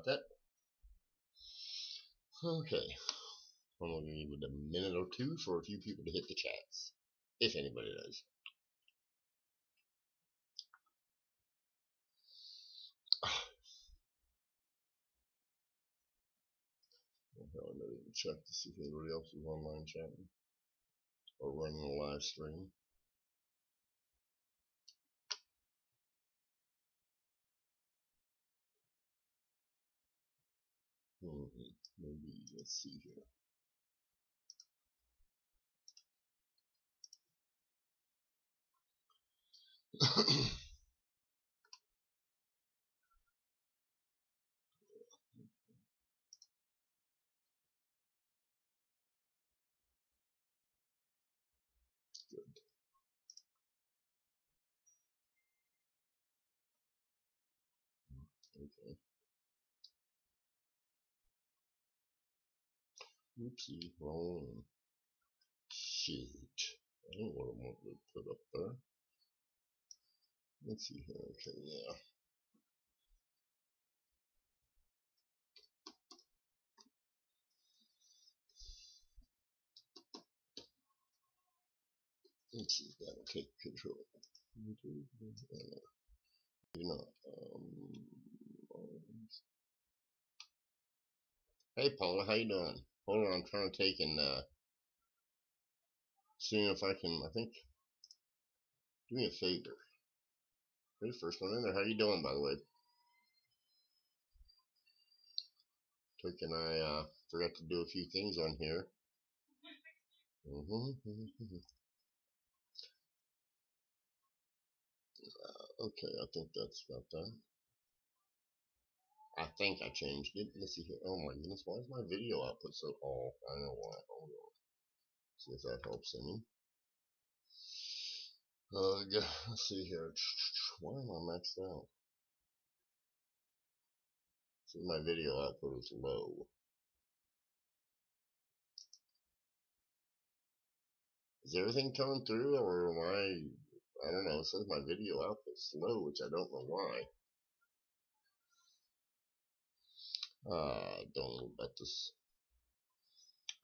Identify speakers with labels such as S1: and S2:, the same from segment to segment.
S1: about that. Okay. I'm going to give it a minute or two for a few people to hit the chats. If anybody does. I never even check to see if anybody else is online chatting or running a live stream. Maybe, let's see here. Good. Okay. Oopsie, wrong one. Shoot. I don't know what I want to put up there. Let's see here. Okay, yeah. Let's see if that'll take control. Maybe not. Hey Paula, how you doing? Hold on, I'm trying to take and seeing if I can. I think. Do me a favor. Hey, first one in there. How you doing, by the way? Took and I forgot to do a few things on here. Okay, I think that's about that. I think I changed it. Let's see here. Oh my goodness, why is my video output so off? I know why. Hold on. See if that helps any. Let's see here. Why am I maxed out? See, my video output is low. Is everything coming through, or am I don't know. It says my video output's slow, which I don't know why. Don't know about this.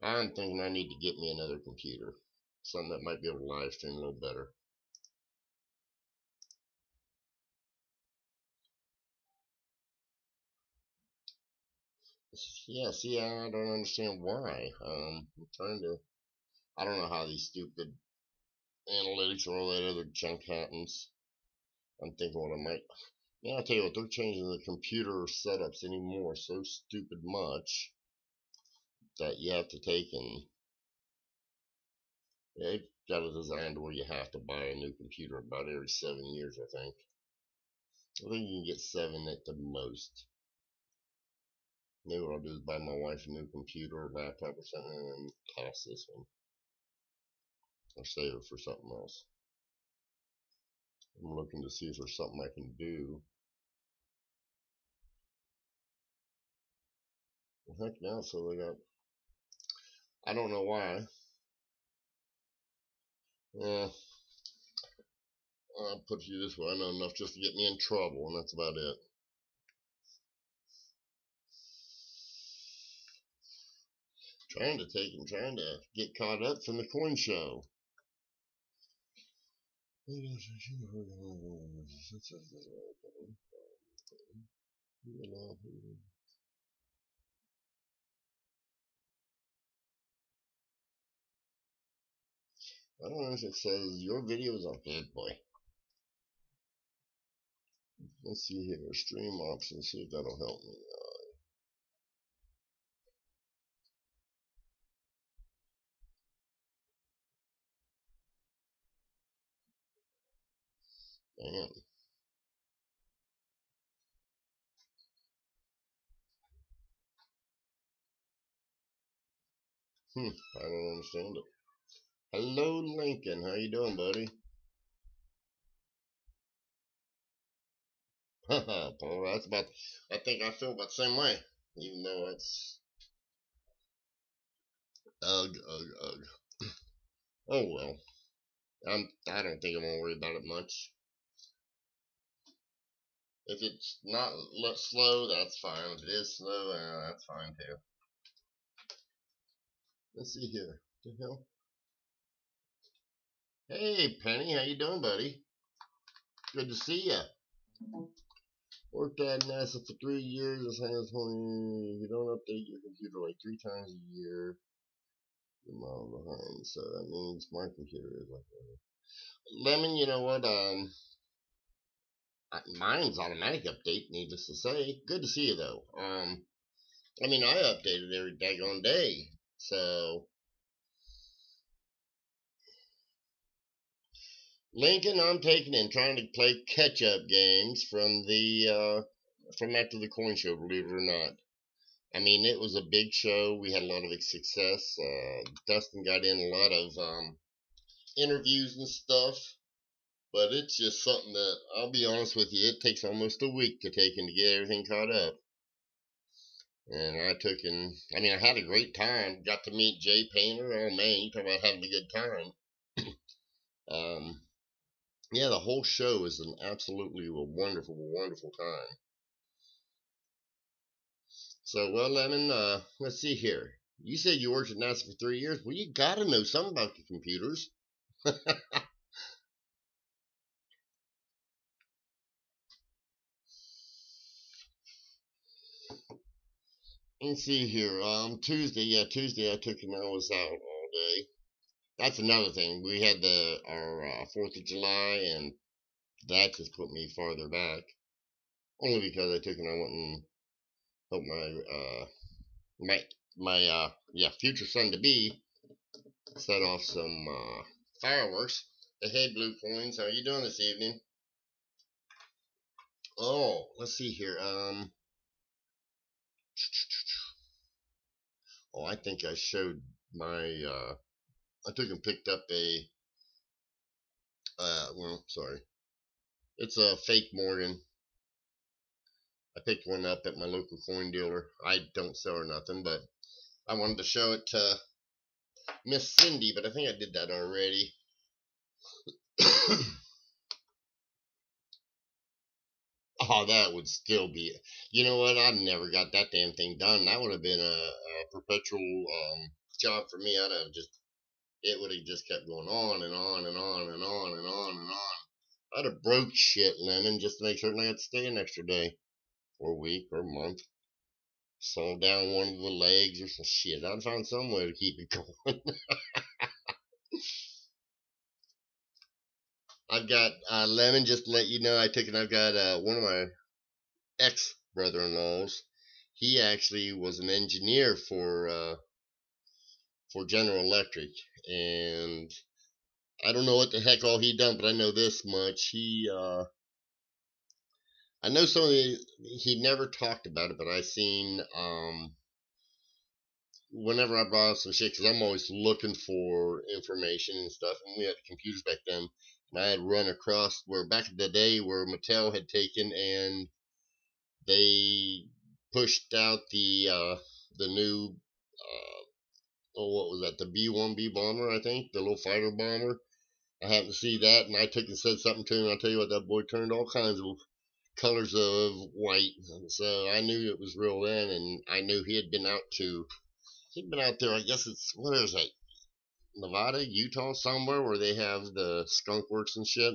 S1: I'm thinking I need to get me another computer. Something that might be able to live stream a little better. Yeah, see, I don't understand why. I'm trying to. I don't know how these stupid analytics or all that other junk happens. I'm thinking what I might. Yeah, I'll tell you what, they're changing the computer setups anymore so stupid much that you have to take and they've got it designed to where you have to buy a new computer about every 7 years, I think. I think you can get 7 at the most. Maybe what I'll do is buy my wife a new computer or laptop or something and then toss this one. Or save it for something else. I'm looking to see if there's something I can do. Well, heck now, so they got. I don't know why. Yeah. I'll put you this way. I know enough just to get me in trouble, and that's about it. Trying to get caught up from the coin show. I don't know if it says your videos are good, boy. Let's see here, stream options, see if that'll help me. Damn. I don't understand it. Hello, Lincoln. How you doing, buddy? Haha, Paul, that's about. I think I feel about the same way, even though it's. Ugh, ugh, ugh. Oh well. I don't think I'm gonna worry about it much. If it's not slow, that's fine. If it is slow, that's fine too. Let's see here. What the hell? Hey, Penny, how you doing, buddy? Good to see ya. Worked at NASA for 3 years. As hands when you don't update your computer like 3 times a year, you're a mile behind. So that means my computer is like that. Lemon, you know what? Mine's automatic update. Needless to say, good to see you though. I mean, I update it every daggone day. So Lincoln, I'm taking and trying to play catch-up games from the from after the coin show. Believe it or not, I mean it was a big show. We had a lot of success. Dustin got in a lot of interviews and stuff, but it's just something that I'll be honest with you, it takes almost a week to take and to get everything caught up. And I mean, I had a great time. Got to meet Jay Painter. Oh man, you talk about having a good time. Yeah, the whole show is an absolutely wonderful, wonderful time. So, well, Lemon, let's see here. You said you worked at NASA for 3 years. Well, you gotta know something about the computers. Let's see here. Tuesday I took and I was out all day. That's another thing. We had our 4th of July, and that just put me farther back. Only because I took and I went and helped my future son to be set off some fireworks. Hey, Blue Coins, how are you doing this evening? Oh, let's see here. Oh, I think I showed my. I took and picked up a. Well, sorry. It's a fake Morgan. I picked one up at my local coin dealer. I don't sell her nothing, but I wanted to show it to Miss Cindy, but I think I did that already. Oh, that would still be. You know what? I never got that damn thing done. That would have been a perpetual job for me. It would have just kept going on and on and on and on and on and on. I'd have broke shit, Lemon, just to make certain I had to stay an extra day, or a week, or a month. Saw down one of the legs or some shit. I'd find some way to keep it going. I've got Lemon. Just to let you know, I've got one of my ex brother-in-laws. He actually was an engineer for General Electric, and I don't know what the heck all he done, but I know this much. I know some of he never talked about it, but I seen whenever I brought up some shit, because I'm always looking for information and stuff, and we had computers back then, and I had run across where back in the day where Mattel had taken and they pushed out the new oh, what was that, the B-1B bomber, I think, the little fighter bomber. I happened to see that, and I took and said something to him, and I'll tell you what, that boy turned all kinds of colors of white. So I knew it was real then, and I knew he'd been out there, I guess it's, what is it, Nevada, Utah, somewhere where they have the skunk works and shit.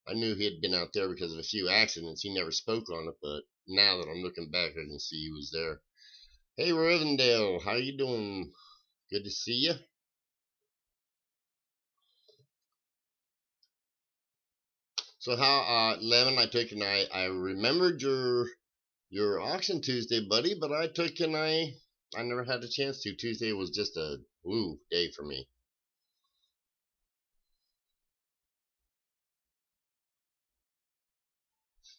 S1: I knew he had been out there because of a few accidents. He never spoke on it, but now that I'm looking back, I can see he was there. Hey, Rivendell, how you doing? Good to see you. So how, Lemon, I took and I remembered your auction Tuesday, buddy, but I took and I never had a chance to. Tuesday was just a woo day for me.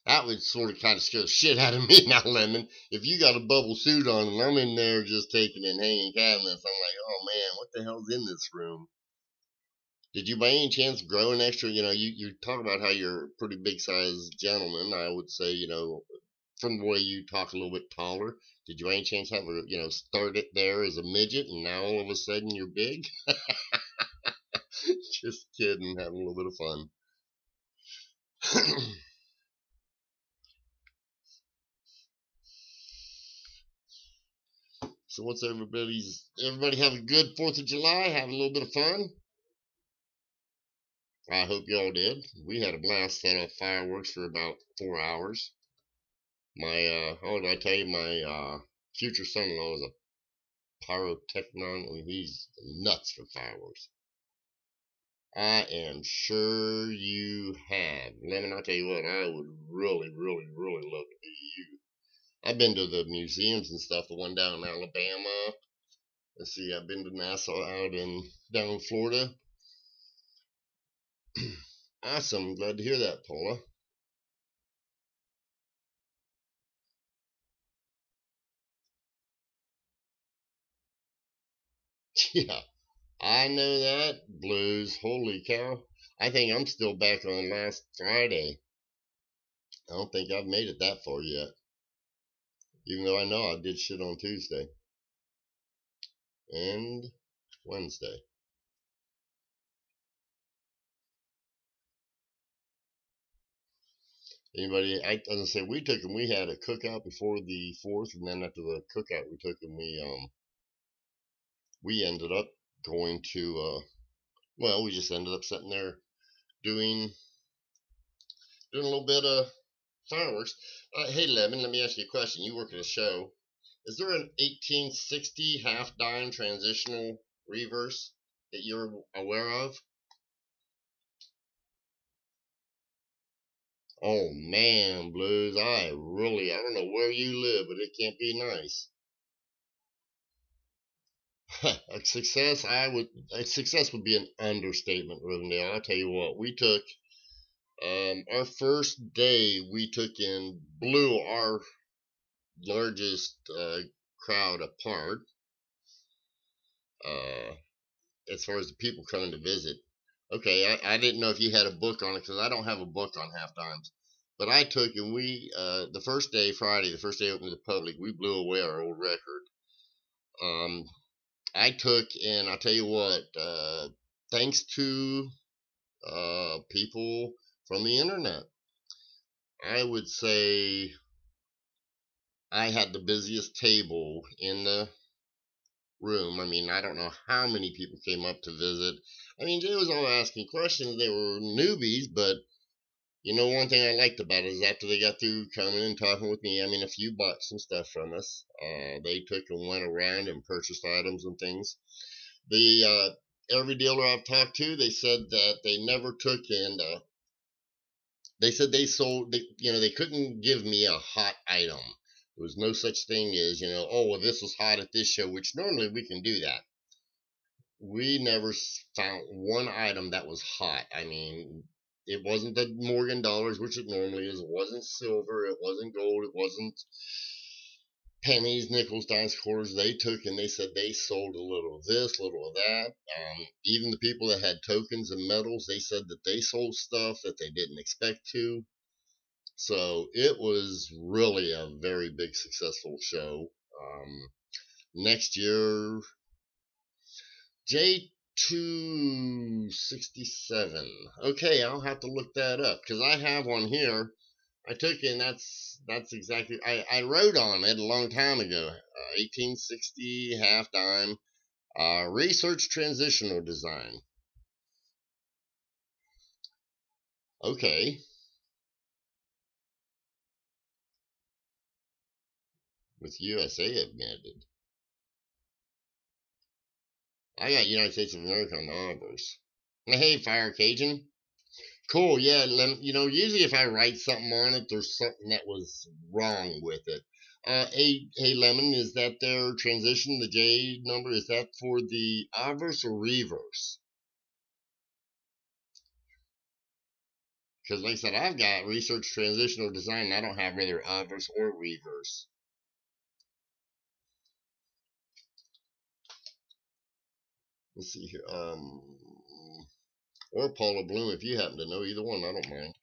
S1: That would sort of kind of scare the shit out of me now, Lemon. If you got a bubble suit on and I'm in there just taking and hanging cabinets, I'm like, oh man, what the hell's in this room? Did you by any chance grow an extra? You talk about how you're a pretty big sized gentleman. I would say, from the way you talk a little bit taller, did you by any chance have start it there as a midget and now all of a sudden you're big? Just kidding, having a little bit of fun. So what's everybody have a good 4th of July? Have a little bit of fun? I hope y'all did. We had a blast, set off fireworks for about 4 hours. My, oh, did I tell you, my future son-in-law is a pyrotechnon. He's nuts for fireworks. I am sure you have. Lemon, I'll tell you what, I would really, really, really love to be you. I've been to the museums and stuff, the one down in Alabama. Let's see, I've been to Nassau down in Florida. Awesome, glad to hear that, Paula. Yeah, I know that blues. Holy cow. I think I'm still back on last Friday. I don't think I've made it that far yet. Even though I know I did shit on Tuesday and Wednesday. Anybody? I was gonna say we had a cookout before the 4th, and then after the cookout we ended up going to we just ended up sitting there doing a little bit of fireworks. Hey Lemon, let me ask you a question. You work at a show. Is there an 1860 half dime transitional reverse that you're aware of? Oh man, Blues, I don't know where you live, but it can't be nice. A success would be an understatement, Rivendell. I'll tell you what, we took our first day we took and blew our largest crowd apart as far as the people coming to visit. Okay, I didn't know if you had a book on it because I don't have a book on half dimes. But I took and the first day, Friday, the first day open to the public, we blew away our old record. I took and I'll tell you what, thanks to people from the internet, I would say I had the busiest table in the room. I mean, I don't know how many people came up to visit. I mean, they was all asking questions. They were newbies, but you know, one thing I liked about it is after they got through coming and talking with me, I mean, a few bought some stuff from us. They took and went around and purchased items and things. Every dealer I've talked to, they said that they never took and they said they sold. They couldn't give me a hot item. There was no such thing as, oh, well, this was hot at this show, which normally we can do that. We never found one item that was hot. I mean, it wasn't the Morgan dollars, which it normally is. It wasn't silver. It wasn't gold. It wasn't pennies, nickels, dimes, quarters. They took and they said they sold a little of this, a little of that. Even the people that had tokens and medals, they said that they sold stuff that they didn't expect to. So it was really a very big successful show. Next year, J267. Okay, I'll have to look that up because I have one here. I took it, and that's exactly. I wrote on it a long time ago. 1860 half dime, research transitional design. Okay. With USA admitted. I got United States of America on the honors. Hey, Fire Cajun. Cool, yeah. Usually if I write something on it, there's something that was wrong with it. Hey, Lemon, is that their transition, the J number? Is that for the obverse or reverse? Because, like I said, I've got research transitional design, and I don't have either obverse or reverse. Let's see here. Or Paula Bloom, if you happen to know either one, I don't mind.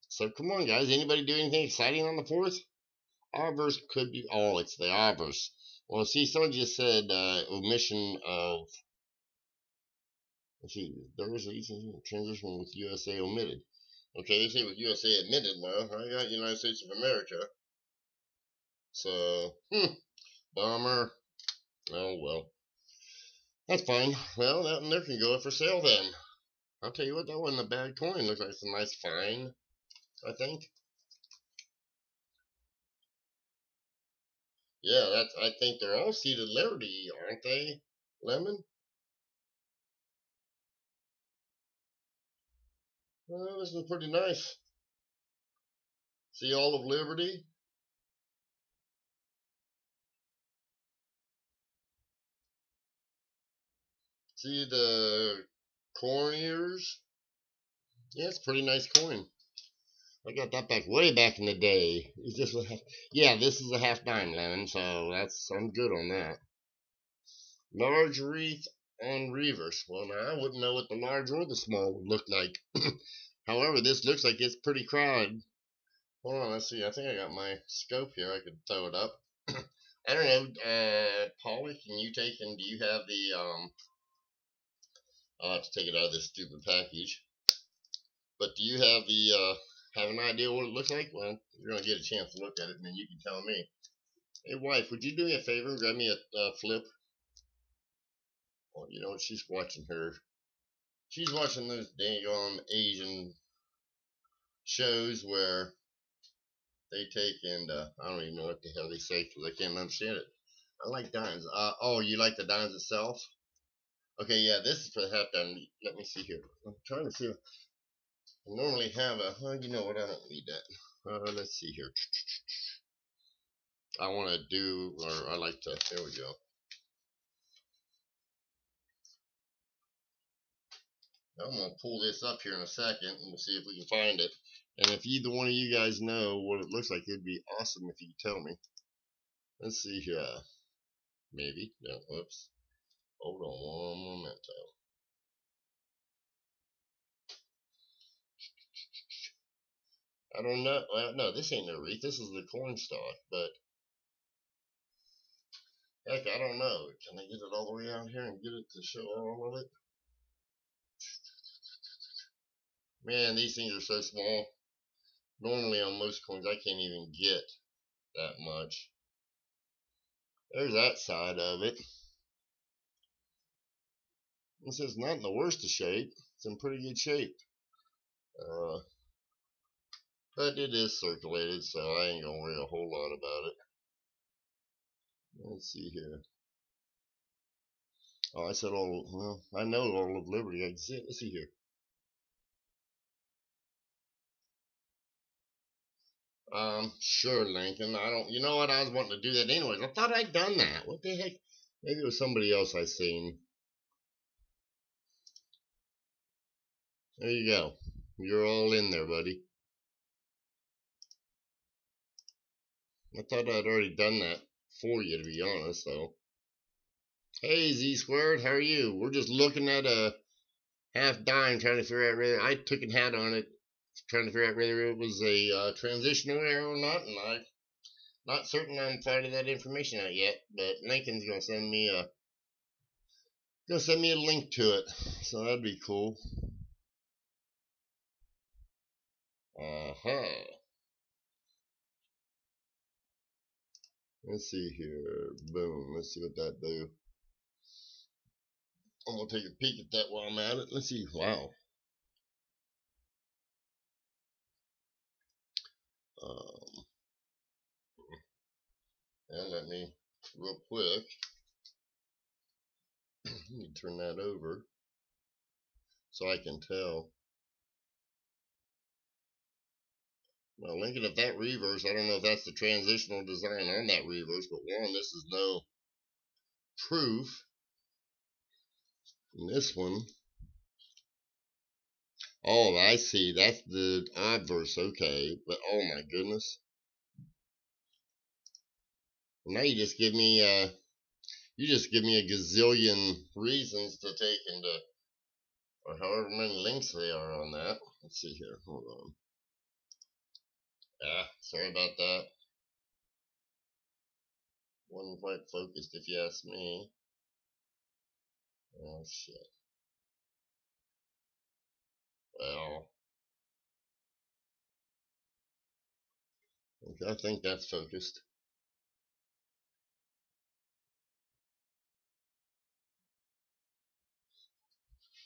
S1: So come on, guys. Anybody do anything exciting on the 4th? Obverse could be. Oh, it's the obverse. Well, see, someone just said omission of Let's see. Thursday transition with USA omitted. Okay, they say with USA admitted. Well, I got United States of America. So, bummer. Oh well. That's fine. Well, that one there can go for sale then. I'll tell you what, that wasn't a bad coin. Looks like it's a nice fine, I think. Yeah, I think they're all seated Liberty, aren't they? Lemon? Well, this is pretty nice. See all of Liberty? See the corn ears? Yeah, it's a pretty nice coin. I got that back way back in the day. It's just yeah, this is a half dime lemon, so I'm good on that. Large wreath on reverse. Well, now I wouldn't know what the large or the small would look like. However, this looks like it's pretty crowded. Hold on, let's see. I think I got my scope here. I could throw it up. I don't know, Polly, can you take and do you have the I'll have to take it out of this stupid package. But do you have the have an idea what it looks like? Well, you're gonna get a chance to look at it, and then you can tell me. Hey, wife, would you do me a favor and grab me a flip? Well, you know what? She's watching her. She's watching those dang on Asian shows where they take and I don't even know what the hell they say because I can't understand it. I like dimes. Oh, you like the dimes itself? Okay, yeah, this is for the half dime. Let me see here. I'm trying to see. I normally have a. Well, you know what? I don't need that. Let's see here. I want to do, or I like to. There we go. I'm gonna pull this up here in a second and we'll see if we can find it. And if either one of you guys know what it looks like, it'd be awesome if you could tell me. Let's see here. Maybe. No, whoops. Hold on one momento. I don't know. Well, no, this ain't no wreath. This is the cornstalk. But heck, I don't know. Can I get it all the way out here and get it to show all of it? Man, these things are so small. Normally on most coins, I can't even get that much. There's that side of it. This is not in the worst of shape. It's in pretty good shape. But it is circulated, so I ain't gonna worry a whole lot about it. Let's see here. Oh, I said all. Well, I know all of Liberty. I can see it. Let's see here. Sure, Lincoln. I don't. You know what? I was wanting to do that anyways. I thought I'd done that. What the heck? Maybe it was somebody else I seen. There you go. You're all in there, buddy. I thought I'd already done that for you, to be honest. So, hey, Z squared, how are you? We're just looking at a half dime, trying to figure out whether I took a hat on it, trying to figure out whether it was a transitional error or not, and I'm not certain I'm finding that information out yet. But Lincoln's gonna send me a link to it, so that'd be cool. Uh-huh. Let's see here. Boom. Let's see what that do. I'm gonna take a peek at that while I'm at it. Let's see. Wow. Um, and let me real quick. Let me turn that over so I can tell. Well, Lincoln, if that reverse, I don't know if that's the transitional design on that reverse, but one, this is no proof. And this one, oh, I see. That's the obverse. Okay, but oh my goodness. Now you just give me a gazillion reasons to take into, or however many links they are on that. Let's see here. Hold on. Sorry about that. Wasn't quite focused, if you ask me. Oh shit. Well, I think that's focused.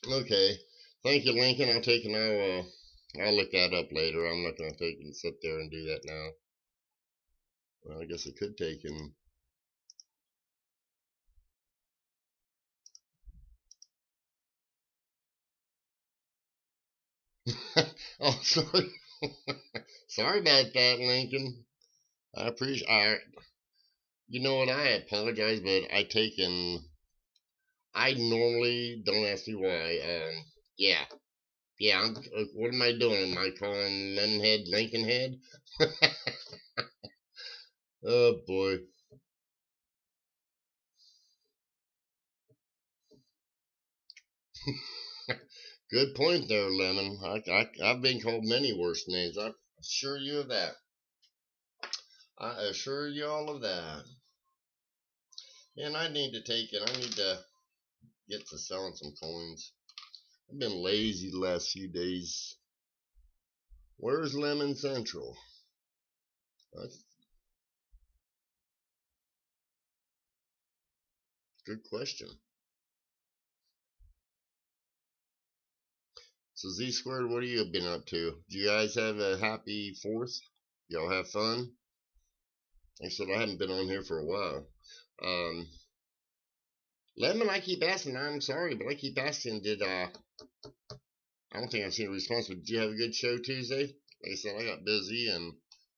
S1: Okay. Thank you, Lincoln. I'll look that up later. I'm not gonna take and sit there and do that now. Well, I guess it could take him. Oh, sorry. Sorry about that, Lincoln. I appreciate. You know what? I apologize, but I normally don't ask you why. Yeah, yeah. What am I doing? Am I calling Lemonhead Lincoln Head? Oh boy. Good point there, Lemon. I've been called many worse names. I assure you of that. I assure you all of that. And I need to take it. I need to get to selling some coins. I've been lazy the last few days. Where's Lemon Central? That's a good question. So Z Squared, what have you been up to? Do you guys have a happy 4th? Y'all have fun? Like I said, I haven't been on here for a while. Um, Lemon, I keep asking. I'm sorry, but I keep asking. I don't think I've seen a response, but did you have a good show Tuesday? Like I said, I got busy and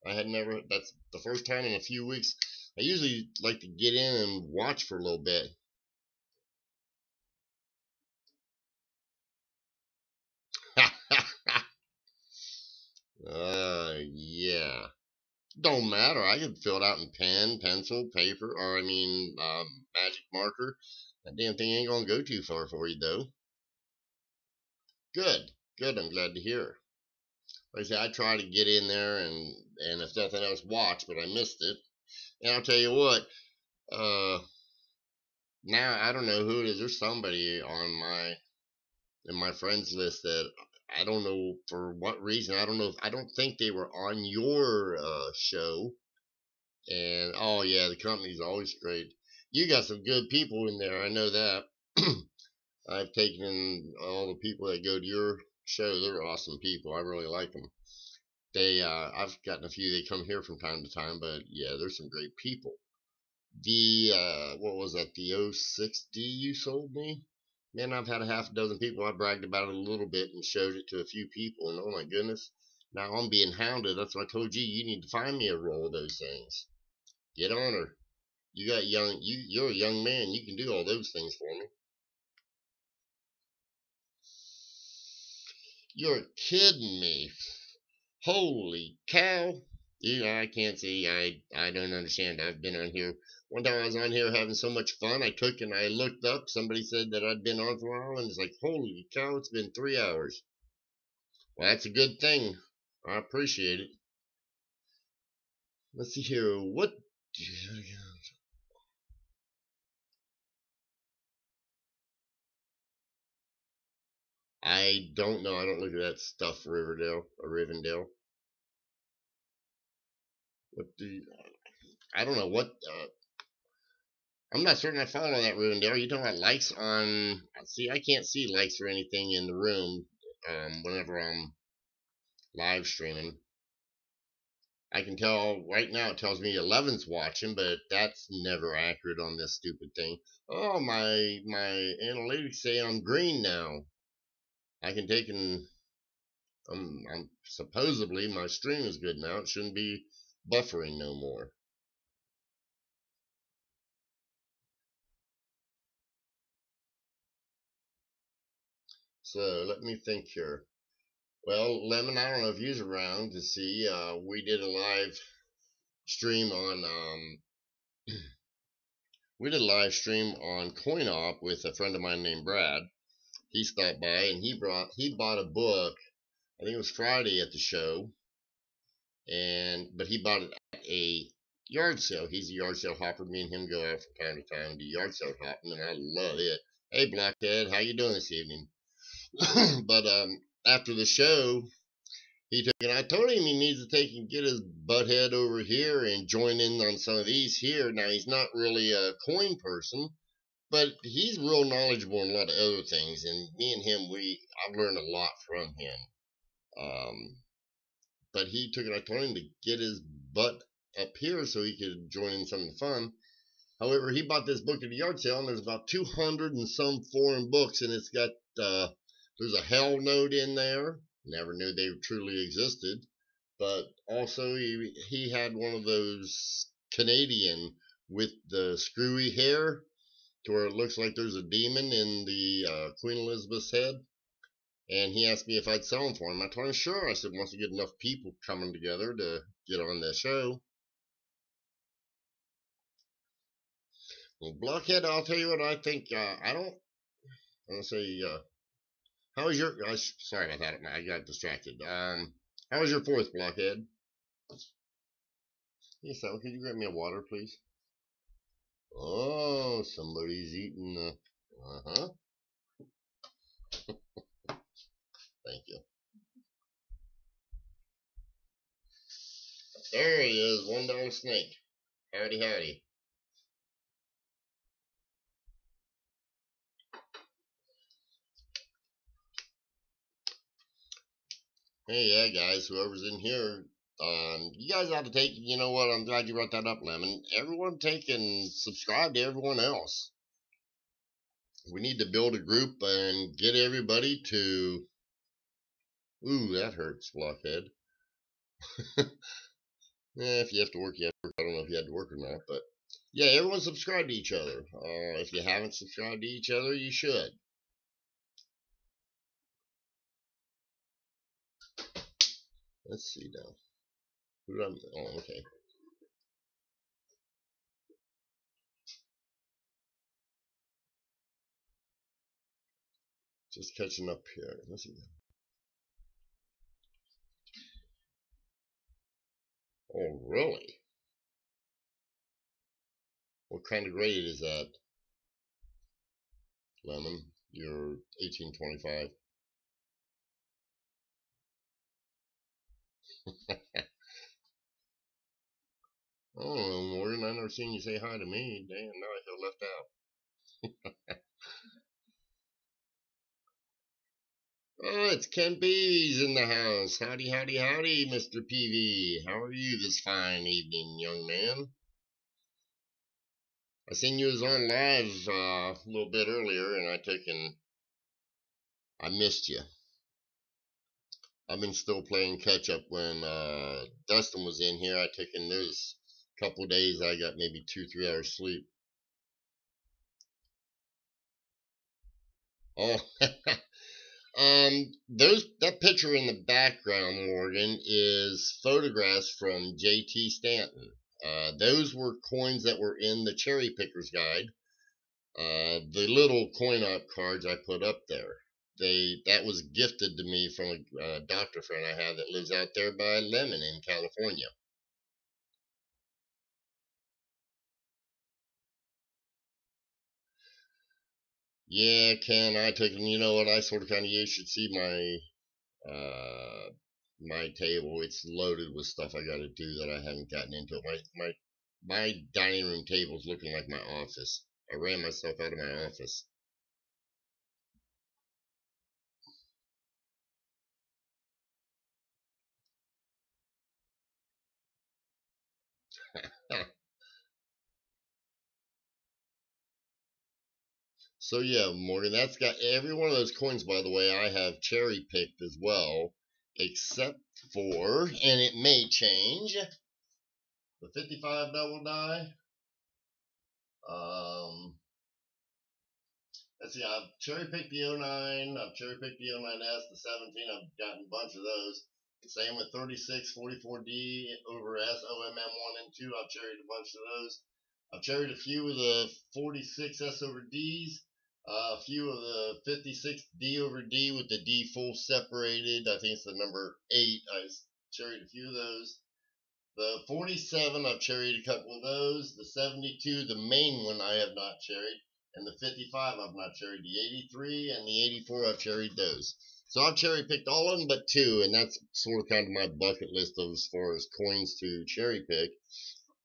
S1: I had never. That's the first time in a few weeks. I usually like to get in and watch for a little bit. Yeah. Don't matter. I can fill it out in pen, pencil, paper, or magic marker. That damn thing ain't gonna go too far for you, though. Good, good. I'm glad to hear. Like I said, I try to get in there and if nothing else, watch, but I missed it. And I'll tell you what. Now I don't know who it is. There's somebody on my in my friends list that I don't know for what reason. I don't know. I don't think they were on your show. And oh yeah, the company's always great. You got some good people in there. I know that. I've taken in all the people that go to your show. They're awesome people. I really like them. I've gotten a few. They come here from time to time, but yeah, there's some great people. What was that? The 060 you sold me? Man, I've had a half a dozen people. I bragged about it a little bit and showed it to a few people, and oh my goodness, now I'm being hounded. That's why I told you you need to find me a roll of those things. Get on her. You got young. You're a young man. You can do all those things for me. You're kidding me. Holy cow. Yeah, I can't see. I don't understand. I've been on here. One time I was on here having so much fun, I took and I looked up. Somebody said that I'd been on for a while, and it's like, holy cow, it's been 3 hours. Well, that's a good thing. I appreciate it. Let's see here. What? I don't know. I don't look at that stuff, Riverdale or Rivendell. What do you, I don't know what. I'm not certain I follow that Rivendell. You talking about likes on? See, I can't see likes or anything in the room. Whenever I'm live streaming, I can tell right now. It tells me 11's watching, but that's never accurate on this stupid thing. Oh, my analytics say I'm green now. I can take and I'm supposedly my stream is good now. It shouldn't be buffering no more. So let me think here. Well, Lemon, I don't know if you're around to see. We did a live stream on CoinOp with a friend of mine named Brad. He stopped by and he bought a book. I think it was Friday at the show, but he bought it at a yard sale. He's a yard sale hopper. Me and him go out from time to time to yard sale hopping, and I love it. Hey, Blockhead, how you doing this evening? But after the show, I told him he needs to take and get his butt head over here and join in on some of these here. Now, he's not really a coin person, but he's real knowledgeable in a lot of other things. And me and him, I've learned a lot from him. But I told him to get his butt up here so he could join in some of the fun. However, he bought this book at the yard sale, and there's about 200 and some foreign books, and it's got, there's a hell note in there. Never knew they truly existed. But also, he had one of those Canadian with the screwy hair to where it looks like there's a demon in the Queen Elizabeth's head. And he asked me if I'd sell them for him. I told him, sure. I said, once we get enough people coming together to get on the show. Well, Blockhead, I'll tell you what I think. I'm going to say, how was your, sorry about that. I got distracted. How was your 4th, Blockhead? Hey, Sal, could you grab me a water, please? Oh, somebody's eating uh-huh. Thank you. There he is, $1 snake. Howdy, howdy. Hey, yeah, guys, whoever's in here, you guys ought to take, you know what, I'm glad you brought that up, Lemon. Everyone take and subscribe to everyone else. We need to build a group and get everybody to, ooh, that hurts, Blockhead. If you have to work, you have to work. I don't know if you had to work or not, but yeah, everyone subscribe to each other. If you haven't subscribed to each other, you should. Let's see now. Who did I? Oh, okay. Just catching up here. Let's see. Oh, really? What kind of grade is that, Lemon? You're 1825. Oh, Morgan, I never seen you say hi to me. Damn, now I feel left out. Oh, it's Ken Peavy's in the house. Howdy, howdy, howdy, Mr. Peavy. How are you this fine evening, young man? I seen you was on live a little bit earlier, and I missed you. I've been still playing catch up. When Dustin was in here, there's a couple days I got maybe 2-3 hours sleep. Oh, that picture in the background, Morgan, is photographs from J.T. Stanton. Those were coins that were in the Cherry Picker's Guide. The little coin op cards I put up there. That was gifted to me from a doctor friend I have that lives out there by Lemon in California. Yeah, Ken, you know what, I sort of kind of, you should see my table. It's loaded with stuff I got to do that I haven't gotten into. My dining room table's looking like my office. I ran myself out of my office. So yeah, Morgan, that's got every one of those coins, by the way, I have cherry picked as well, except for, and it may change, the 55 double die. Let's see, I've cherry picked the 09, I've cherry picked the 09S, the 17, I've gotten a bunch of those. Same with 36, 44D over S, OMM 1 and 2, I've cherried a bunch of those. I've cherried a few of the 46S over Ds, a few of the 56D over D with the D full separated. I think it's the number 8. I cherried a few of those. The 47, I've cherried a couple of those. The 72, the main one, I have not cherried. And the 55, I've not cherried. The 83 and the 84, I've cherried those. So I've cherry picked all of them but two, and that's sort of kind of my bucket list of as far as coins to cherry pick.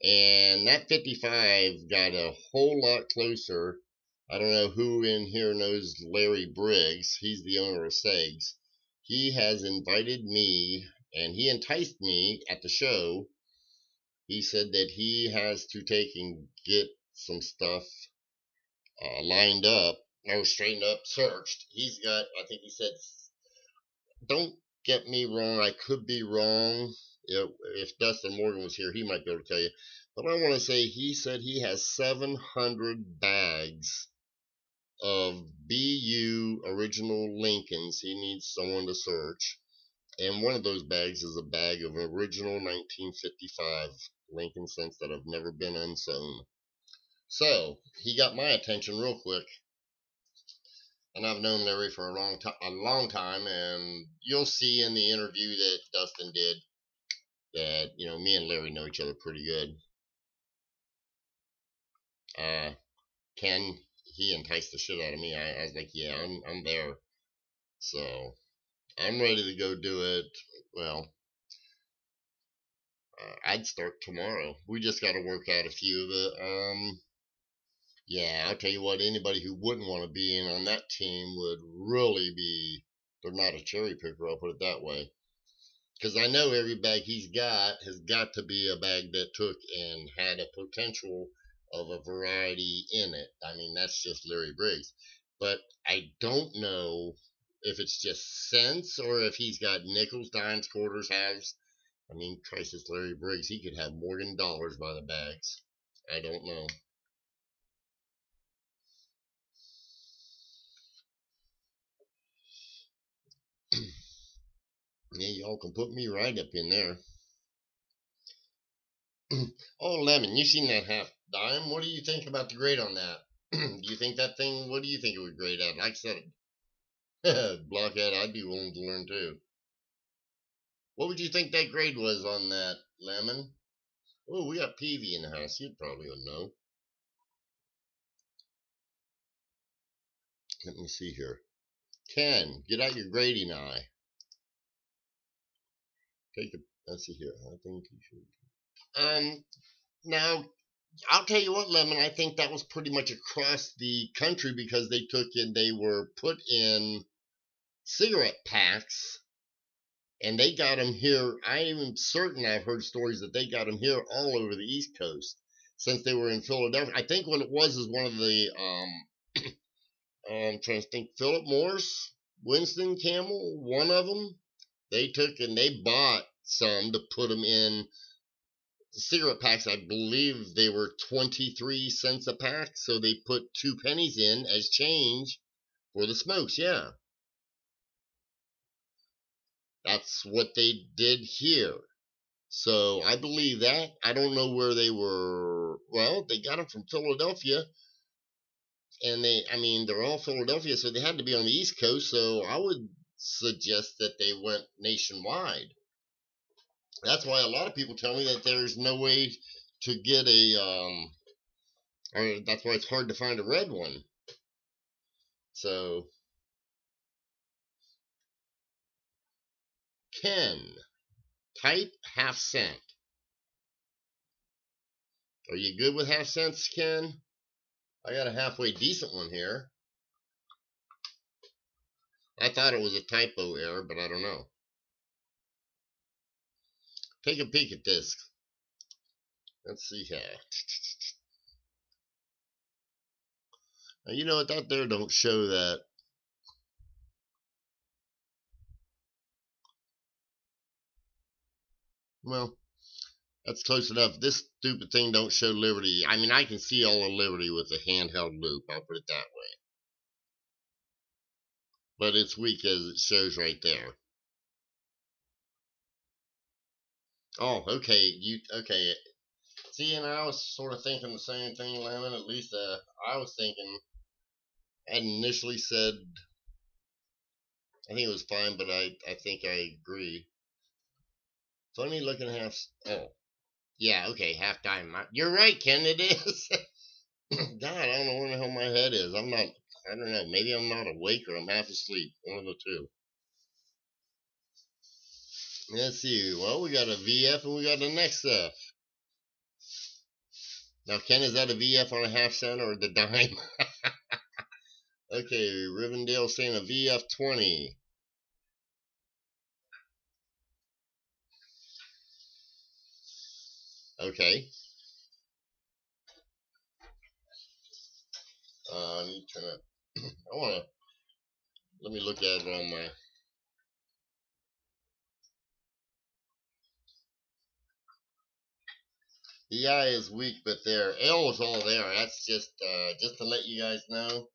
S1: And that 55 got a whole lot closer. I don't know who in here knows Larry Briggs. He's the owner of Segs. He has invited me, and he enticed me at the show. He said that he has to take and get some stuff lined up, or straightened up, searched. He's got, I think he said, don't get me wrong, I could be wrong. If Dustin Morgan was here, he might be able to tell you. But I want to say he said he has 700 bags of BU original Lincolns he needs someone to search. And one of those bags is a bag of original 1955 Lincoln cents that have never been unsewn. So he got my attention real quick. And I've known Larry for a long time, and you'll see in the interview that Dustin did that, me and Larry know each other pretty good. Ken, he enticed the shit out of me. I was like, yeah, I'm there. So I'm ready to go do it. Well, I'd start tomorrow. We just got to work out a few of it. Yeah, I'll tell you what, anybody who wouldn't want to be in on that team would really be, they're not a cherry picker, I'll put it that way. Because I know every bag he's got has got to be a bag that took and had a potential of a variety in it. I mean, that's just Larry Briggs. But I don't know if it's just cents or if he's got nickels, dimes, quarters, halves. I mean, Christ, it's Larry Briggs. He could have more than dollars by the bags. I don't know. Yeah, y'all can put me right up in there. Oh, Lemon, you seen that half dime? What do you think about the grade on that? Do you think that thing, what do you think it would grade at? Like I said, Blockhead, I'd be willing to learn too. What would you think that grade was on that, Lemon? Oh, we got Peavy in the house. He probably would know. Let me see here. Ken, get out your grading eye. Let's see here. I think you should. Now, I'll tell you what, Lemon, I think that was pretty much across the country because they were put in cigarette packs, and they got them here. I'm certain I've heard stories that they got them here all over the East Coast since they were in Philadelphia. I think what it was is one of the, I'm trying to think, Philip Morris, Winston Camel, one of them, they took and they bought some to put them in cigarette packs. I believe they were 23 cents a pack, so they put 2 pennies in as change for the smokes. Yeah, that's what they did here. So I believe that. I don't know where they were. Well, they got them from Philadelphia, and they're all Philadelphia, so they had to be on the East Coast. So I would suggest that they went nationwide. That's why a lot of people tell me that there's no way to get or that's why it's hard to find a red one. So, Ken, type half cent. Are you good with half cents, Ken? I got a halfway decent one here. I thought it was a typo error, but I don't know. Take a peek at this. Let's see here. Now, you know what? That there don't show that. Well, that's close enough. This stupid thing don't show Liberty. I mean, I can see all of Liberty with a handheld loop. I'll put it that way. But it's weak as it shows right there. Oh, okay. Okay. See, and I was sort of thinking the same thing, Lemon. At least I was thinking. I initially said I think it was fine, but I think I agree. Funny looking half. Oh, yeah. Okay, half dime. You're right, Ken. It is. God, I don't know where the hell my head is. I'm not. I don't know. Maybe I'm not awake or I'm half asleep. One of the two. Let's see. Well, we got a VF and we got an XF. Now, Ken, is that a VF on a half cent or the dime? Okay, Rivendell saying a VF 20. Okay. I need to turn up. I want to, let me look at it on my. The eye is weak, but there. L is all there. That's just to let you guys know.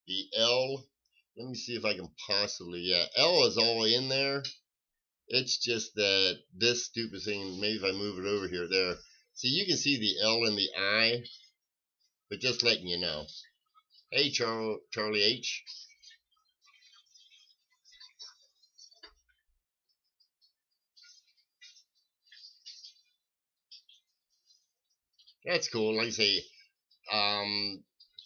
S1: The L, let me see if I can possibly, yeah, L is all in there. It's just that this stupid thing, maybe if I move it over here, there. See, you can see the L in the I, but just letting you know. Hey, Charlie H. That's cool. Like I say,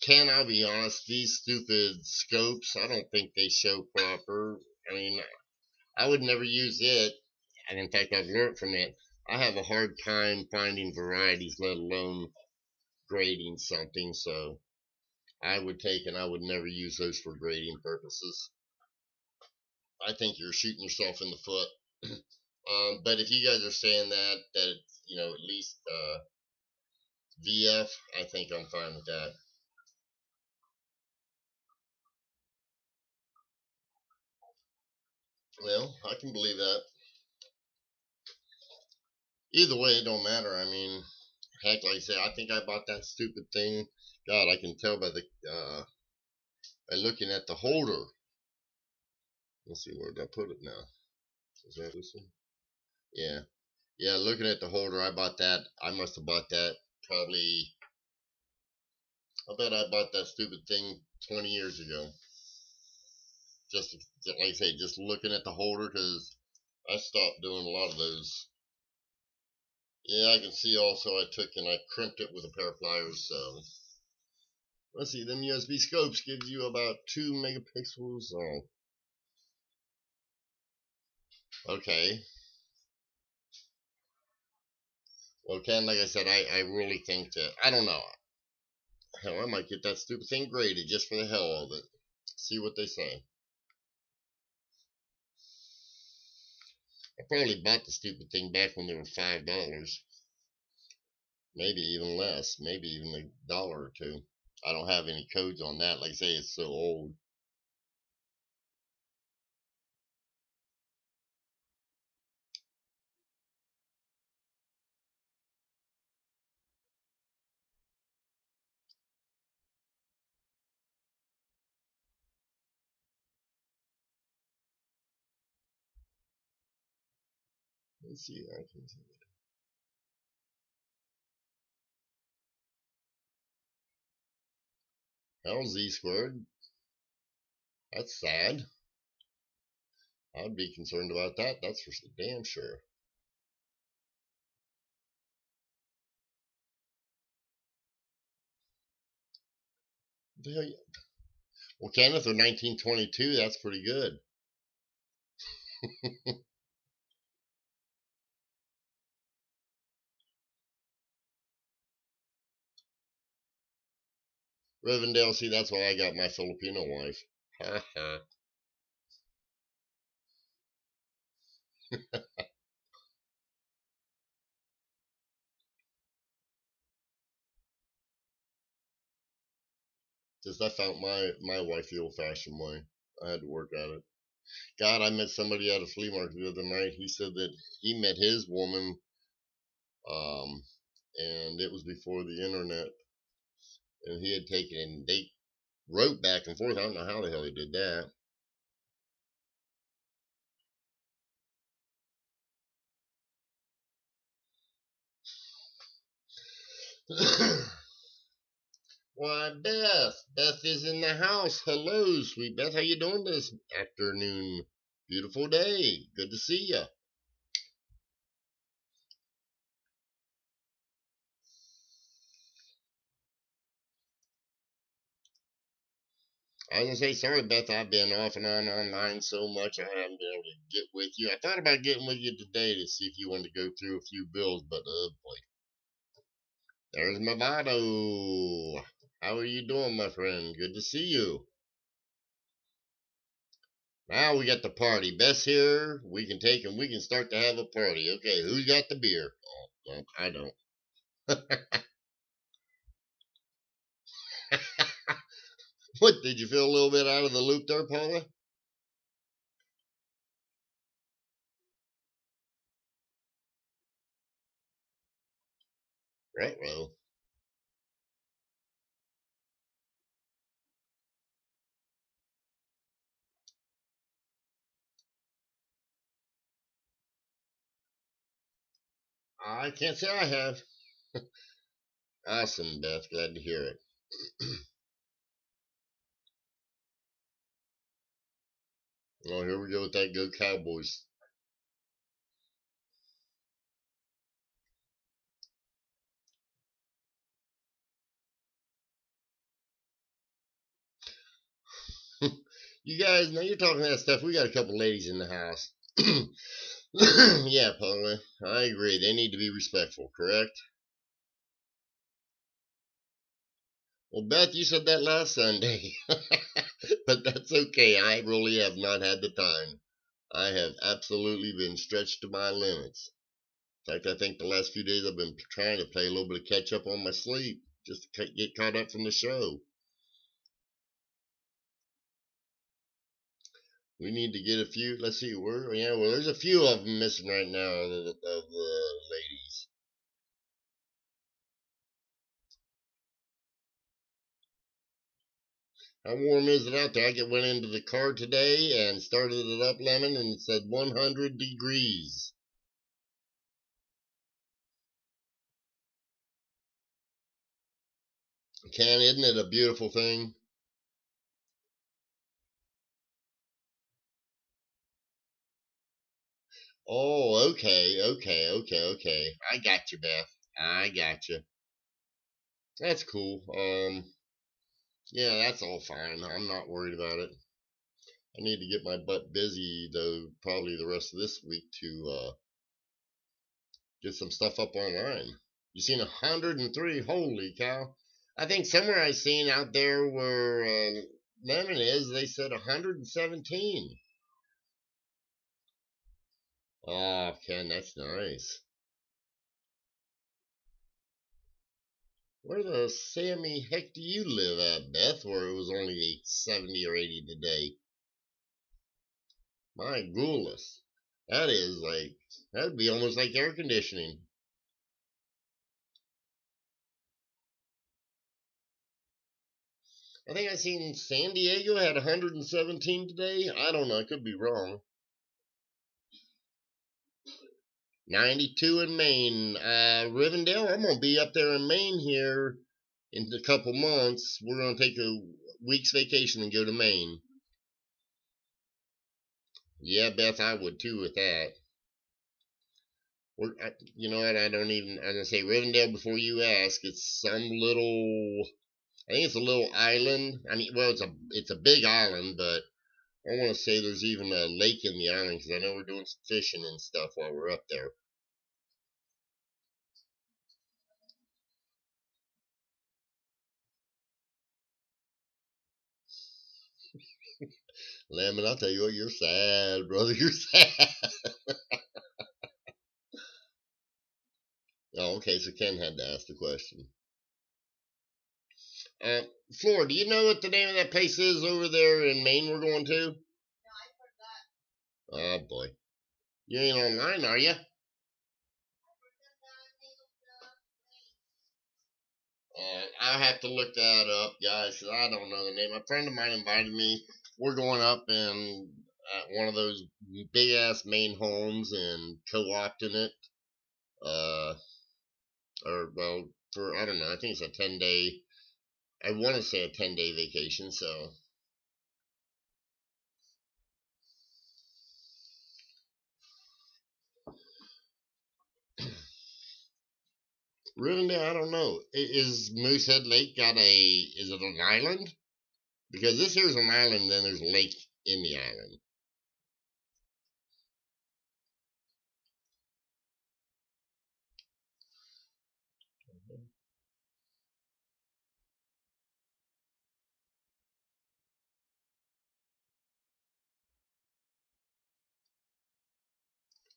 S1: Ken, I'll be honest, these stupid scopes, I don't think they show proper. I mean, I would never use it. And in fact, I've learned from it. I have a hard time finding varieties, let alone grading something. So I would take and I would never use those for grading purposes. I think you're shooting yourself in the foot. But if you guys are saying that at least VF, I think I'm fine with that. Well, I can believe that. Either way, it don't matter. I mean, heck, like I said, I think I bought that stupid thing. God, I can tell by the by looking at the holder. Let's see, where did I put it now? Is that this one? Yeah, yeah. Looking at the holder, I bought that. I must have bought that probably. I bet I bought that stupid thing 20 years ago. Just like I say, just looking at the holder because I stopped doing a lot of those. Yeah, I can see also I took and I crimped it with a pair of pliers. So let's see, them USB scopes gives you about 2 megapixels. Oh, okay. Well, Ken, like I said, I really think that I don't know. Hell, I might get that stupid thing graded just for the hell of it. See what they say. I probably bought the stupid thing back when they were $5. Maybe even less. Maybe even $1 or two. I don't have any codes on that. Like I say, it's so old. Let's see. I can see. Hell, Z squared. That's sad. I'd be concerned about that. That's for damn sure. The hell, well, Kenneth, they're 1922. That's pretty good. Rivendell, see, that's why I got my Filipino wife. Ha ha. Just I found my wife the old-fashioned way. I had to work at it. God, I met somebody at a flea market the other night. He said that he met his woman, um, and it was before the internet, and he had taken and they wrote back and forth. I don't know how the hell he did that. Why, Beth? Beth is in the house. Hello, sweet Beth. How you doing this afternoon? Beautiful day. Good to see you. I was gonna say, sorry, Beth. I've been off and on online so much I haven't been able to get with you. I thought about getting with you today to see if you wanted to go through a few bills, but oh boy. There's Movado. How are you doing, my friend? Good to see you. Now we got the party. Beth's here. We can take and we can start to have a party. Okay, who's got the beer? Oh, well, I don't. What, did you feel a little bit out of the loop there, Paula? Right, well. I can't say I have. Awesome, Beth. Glad to hear it. Oh, here we go with that Go Cowboys. You guys, now you're talking that stuff. We got a couple ladies in the house. Yeah, Paula, I agree. They need to be respectful, correct? Well, Beth, you said that last Sunday. But that's okay. I really have not had the time. I have absolutely been stretched to my limits. In fact, I think the last few days I've been trying to play a little bit of catch up on my sleep just to get caught up from the show. We need to get a few. Let's see, where? Yeah, well, there's a few of them missing right now of the ladies. How warm is it out there? I went into the car today and started it up, Lemon, and it said 100 degrees. Isn't it a beautiful thing? Oh, okay. I got you, Beth. I got you. That's cool. Yeah, that's all fine. I'm not worried about it. I need to get my butt busy though, probably the rest of this week to get some stuff up online. You seen 103? Holy cow! I think somewhere I seen out there where Lemon is, they said 117. Oh, Ken, that's nice. Where the Sammy heck do you live at, Beth, where it was only 70 or 80 today? My goodness. That is like, that'd be almost like air conditioning. I think I seen San Diego had 117 today. I don't know. I could be wrong. 92 in Maine. Rivendell, I'm going to be up there in Maine here in a couple months. We're going to take a week's vacation and go to Maine. Yeah, Beth, I would too with that. You know what? I don't even. I'm gonna say Rivendell before you ask. It's some little. I think it's a little island. I mean, well, it's a big island, but I want to say there's even a lake in the island because I know we're doing some fishing and stuff while we're up there. Lemon, I'll tell you what, you're sad, brother. You're sad. Oh, okay. So Ken had to ask the question. Uh, Floor, do you know what the name of that place is over there in Maine we're going to? Oh boy, you ain't online, are you? I'll have to look that up, guys, 'cause I don't know the name. A friend of mine invited me. We're going up and at one of those big ass main homes and co-opting it. Uh, or well, for I don't know. I think it's a 10-day. I want to say a 10-day vacation. So Rivendell, I don't know. Is Moosehead Lake got a? Is it an island? Because this here's an island, then there's a lake in the island.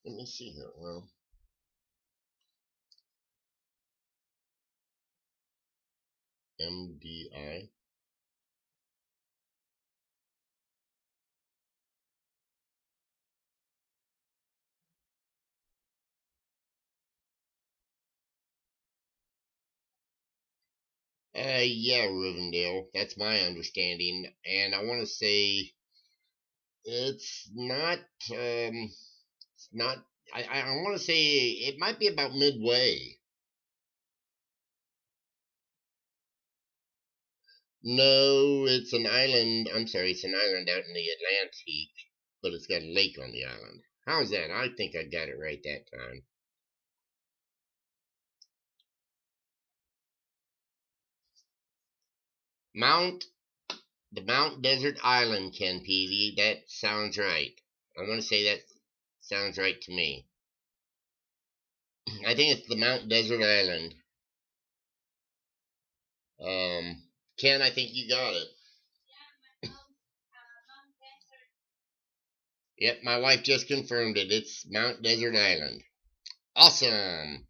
S1: Let me see here. Well, MDI. Yeah, Rivendell. That's my understanding, and I want to say it's not. It's not. I want to say it might be about midway. No, it's an island. I'm sorry, it's an island out in the Atlantic, but it's got a lake on the island. How's that? I think I got it right that time. Mount the Mount Desert Island, Ken Peavy. That sounds right. I want to say that sounds right to me. I think it's the Mount Desert Island. Ken, I think you got it. Yep, my wife just confirmed it. It's Mount Desert Island. Awesome.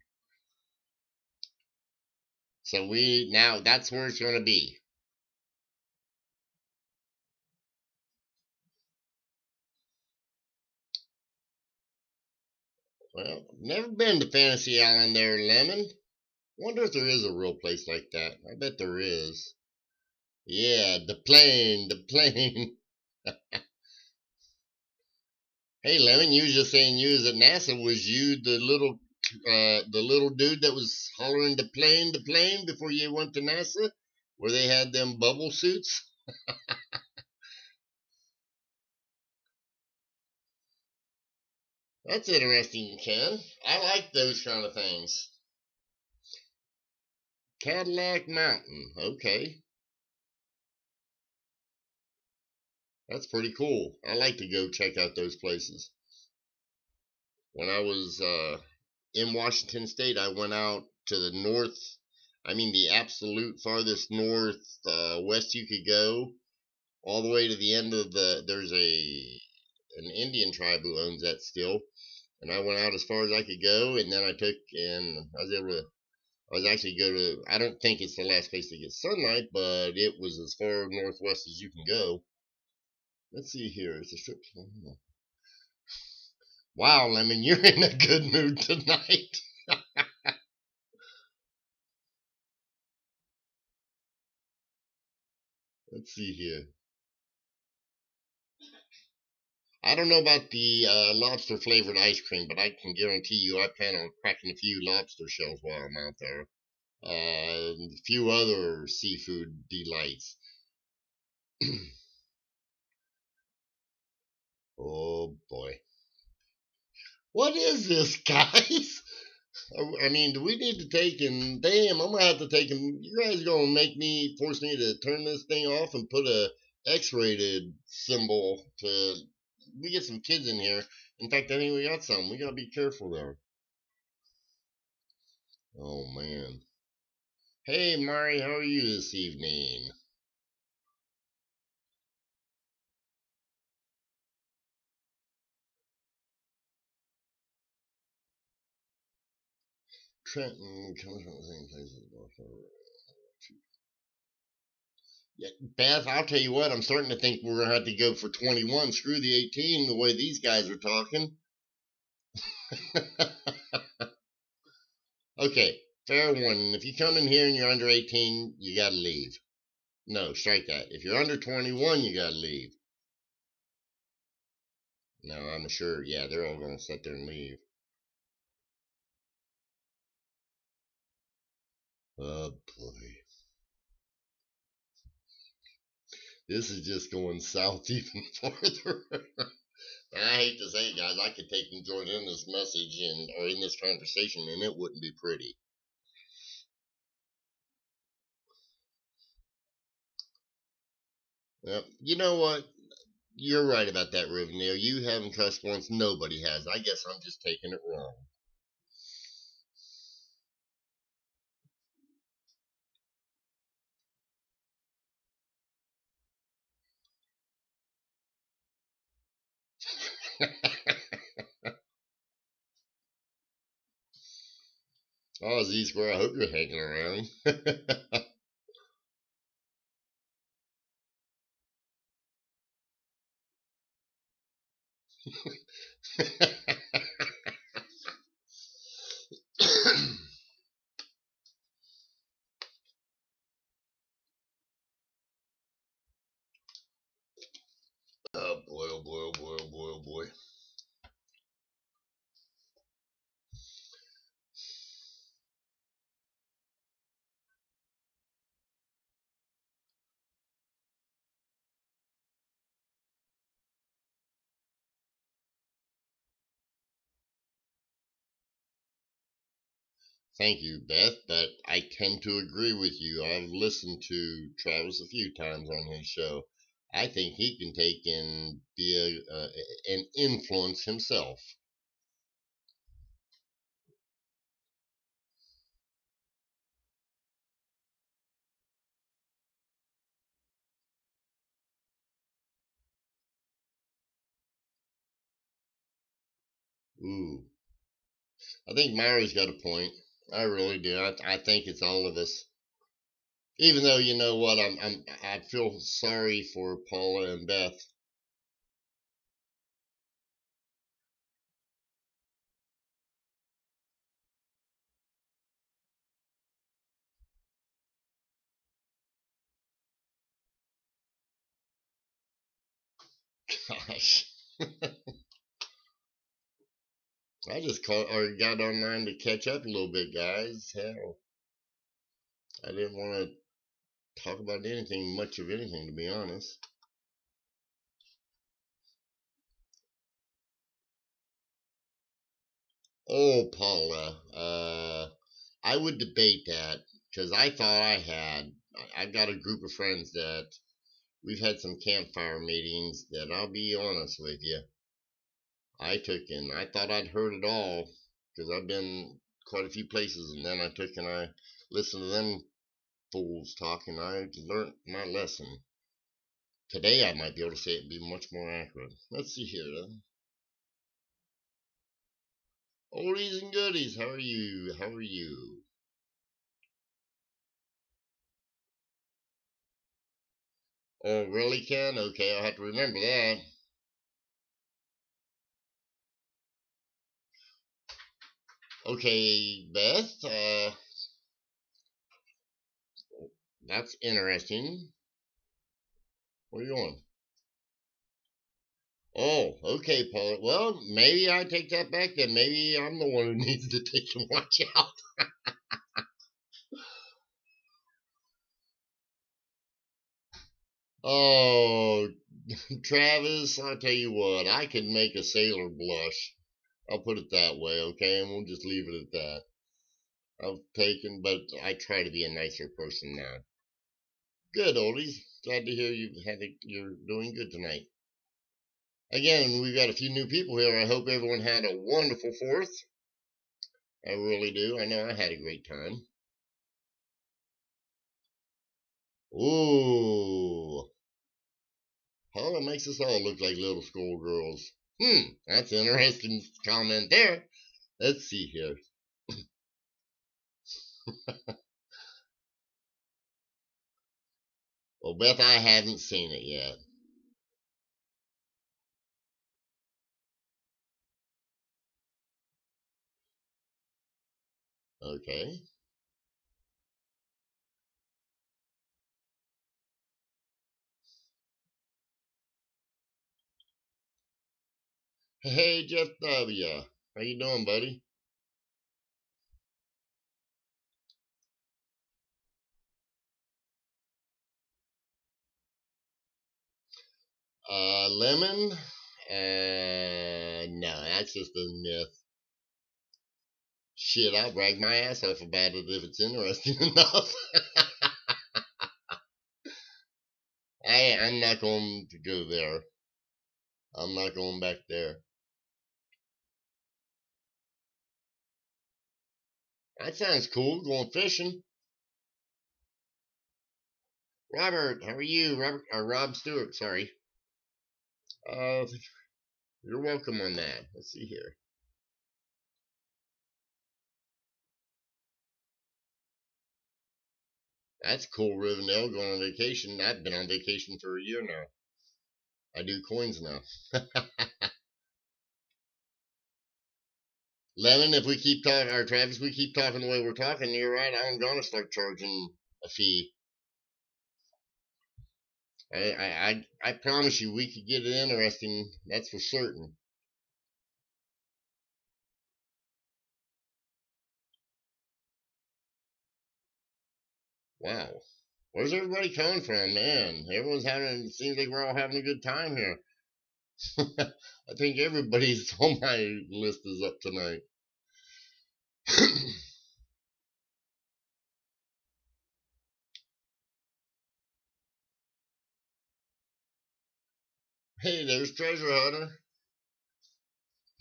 S1: So now that's where it's going to be. Well, never been to Fantasy Island there, Lemon. Wonder if there is a real place like that. I bet there is. Yeah, the plane. Hey, Lemon, you was just saying you was at NASA. Was you the little dude that was hollering the plane before you went to NASA, where they had them bubble suits? That's interesting, Ken. I like those kind of things. Cadillac Mountain. Okay, that's pretty cool. I like to go check out those places. When I was in Washington State, I went out to the north. I mean, the absolute farthest north west you could go, all the way to the end of There's an Indian tribe who owns that still, and I went out as far as I could go, and then I was able to. I was actually go to. I don't think it's the last place to get sunlight, but it was as far northwest as you can go. Let's see here. It's a strip. Wow, Lemon, you're in a good mood tonight. Let's see here. I don't know about the lobster flavored ice cream, but I can guarantee you I plan on cracking a few lobster shells while I'm out there. A few other seafood delights. Oh boy. What is this, guys? I mean, do we need to take and damn? I'm gonna have to take and you guys are gonna force me to turn this thing off and put a X-rated symbol to. We get some kids in here. In fact, I think we got some. We gotta be careful there. Oh man. Hey, Mari, how are you this evening? Trenton comes from the same place as Buffalo. Yeah, Beth, I'll tell you what, I'm starting to think we're gonna have to go for 21. Screw the 18, the way these guys are talking. Okay, fair warning. If you come in here and you're under 18, you gotta leave. No, strike that. If you're under 21, you gotta leave. No, I'm sure. Yeah, they're all gonna sit there and leave. Oh boy. This is just going south even farther. And I hate to say it, guys, I could take and join in this message or in this conversation, and it wouldn't be pretty. Yep. You know what? You're right about that, Rivendell. You haven't cussed once. Nobody has. I guess I'm just taking it wrong. Oh, Z Square, I hope you're hanging around. Oh boy, oh boy, oh boy, oh boy, oh boy. Thank you, Beth, but I tend to agree with you. I've listened to Travis a few times on his show. I think he can take and be an influence himself. Ooh, I think Myra's got a point. I really do. I think it's all of us. Even though you know what, I feel sorry for Paula and Beth. Gosh, I just called or got online to catch up a little bit, guys. Hell, I didn't want to talk about anything, much of anything, to be honest. Oh, Paula, I would debate that because I thought I had. I've got a group of friends that we've had some campfire meetings that I'll be honest with you. I took and I thought I'd heard it all because I've been quite a few places, and then I took and I listened to them fools talk, and I learned my lesson. Today I might be able to say it and be much more accurate. Let's see here. Oldies and goodies, how are you? How are you? Oh, really, Ken? Okay, I'll have to remember that. Okay, Beth, that's interesting. Where are you going? Oh, okay, Paul. Well, maybe I take that back then. Maybe I'm the one who needs to take and watch out. Oh, Travis, I'll tell you what, I can make a sailor blush. I'll put it that way, okay? And we'll just leave it at that. I've taken, but I try to be a nicer person now. Good, oldies. Glad to hear you're doing good tonight. Again, we've got a few new people here. I hope everyone had a wonderful fourth. I really do. I know I had a great time. Ooh, Paula makes us all look like little schoolgirls. That's an interesting comment there. Let's see here. Well, Beth, I haven't seen it yet. Okay. Hey, Jeff W. How you doing, buddy? Lemon? No, that's just a myth. Shit, I'll brag my ass off about it if it's interesting enough. I'm not going to go there. I'm not going back there. That sounds cool, going fishing. Robert, how are you? Rob Stewart, sorry. Uh, you're welcome on that. Let's see here. That's cool, Rivendell, going on vacation. I've been on vacation for a year now. I do coins now. Lemon, if we keep talking, or Travis, we keep talking the way we're talking, you're right, I'm gonna start charging a fee. I promise you, we could get it interesting. That's for certain. Wow, where's everybody coming from, man? Everyone's having. It seems like we're all having a good time here. I think everybody's on my list is up tonight. Hey, there's Treasure Hunter.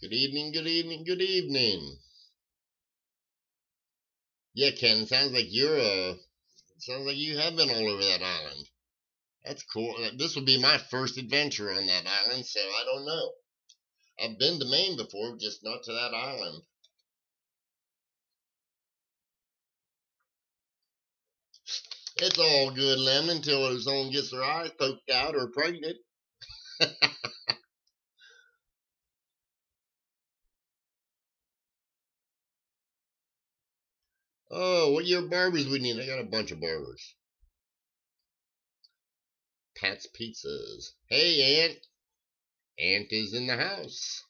S1: Good evening, good evening, good evening. Yeah, Ken, sounds like you have been all over that island. That's cool. This will be my first adventure on that island, so I don't know. I've been to Maine before, just not to that island. It's all good, Lemon, until someone gets their eyes poked out or pregnant. Oh, what your barbers we need? I got a bunch of barbers. Pat's Pizzas. Hey, Aunt. Aunt is in the house.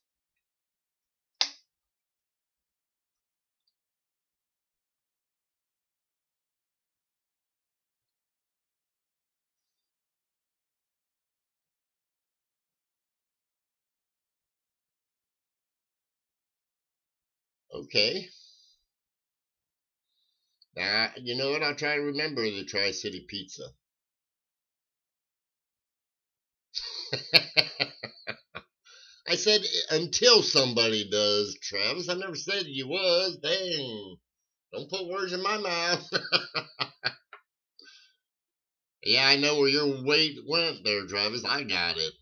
S1: Okay. Now, you know what? I'll try to remember the Tri-City Pizza. I said until somebody does, Travis. I never said you was. Dang. Don't put words in my mouth. Yeah, I know where your weight went there, Travis. I got it.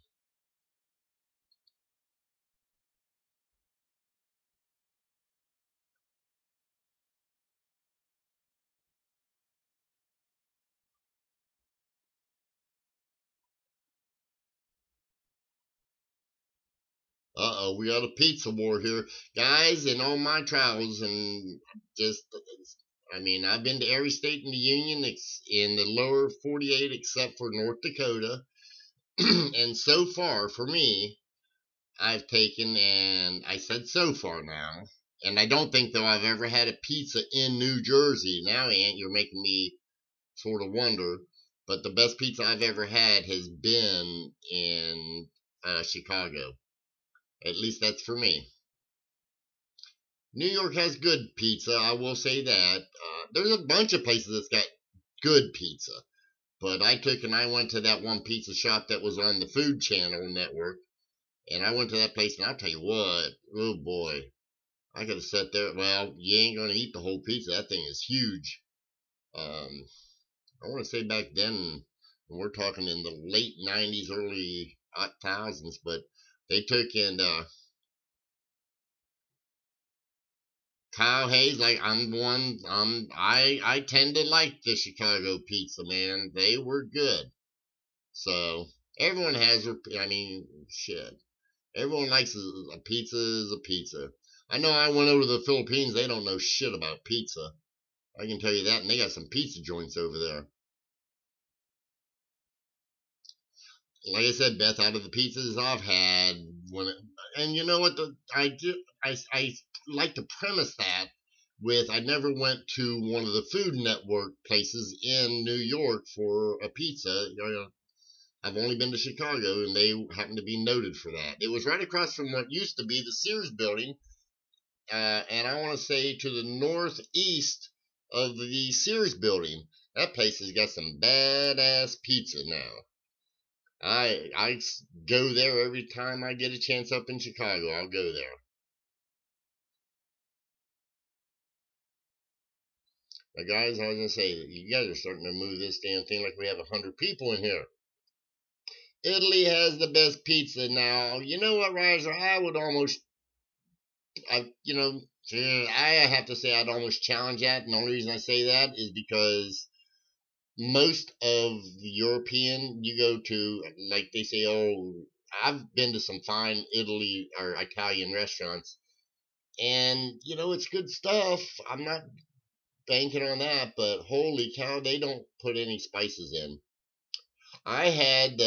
S1: Uh-oh, we got a pizza war here. Guys, in all my travels and just, I mean, I've been to every state in the Union in the lower 48 except for North Dakota. And so far, for me, I've taken, and I said so far now, and I don't think, though, I've ever had a pizza in New Jersey. Now, Aunt, you're making me sort of wonder. But the best pizza I've ever had has been in Chicago. At least that's for me. New York has good pizza, I will say that. There's a bunch of places that's got good pizza. But I went to that one pizza shop that was on the Food Channel network. And I went to that place, and I'll tell you what, oh boy, I could have sat there. Well, you ain't going to eat the whole pizza. That thing is huge. Um, I want to say back then, we're talking in the late 90s, early 2000s, but they took in Kyle Hayes. Like I'm one, I tend to like the Chicago pizza, man. They were good. So everyone has their, I mean, shit. Everyone likes a pizza is a pizza. I know I went over to the Philippines. They don't know shit about pizza. I can tell you that, and they got some pizza joints over there. Like I said, Beth, out of the pizzas I've had, and you know what? I like to premise that with I never went to one of the Food Network places in New York for a pizza. I've only been to Chicago, and they happen to be noted for that. It was right across from what used to be the Sears building, and I want to say to the northeast of the Sears building. That place has got some badass pizza now. I go there every time I get a chance up in Chicago. I'll go there. But guys, I was gonna say, you guys are starting to move this damn thing like we have 100 people in here. Italy has the best pizza now. You know what, Riser? I would almost, I have to say I'd almost challenge that. And the only reason I say that is because most of the European you go to, like they say, oh, I've been to some fine Italy or Italian restaurants, and it's good stuff. I'm not banking on that, but holy cow, they don't put any spices in. I had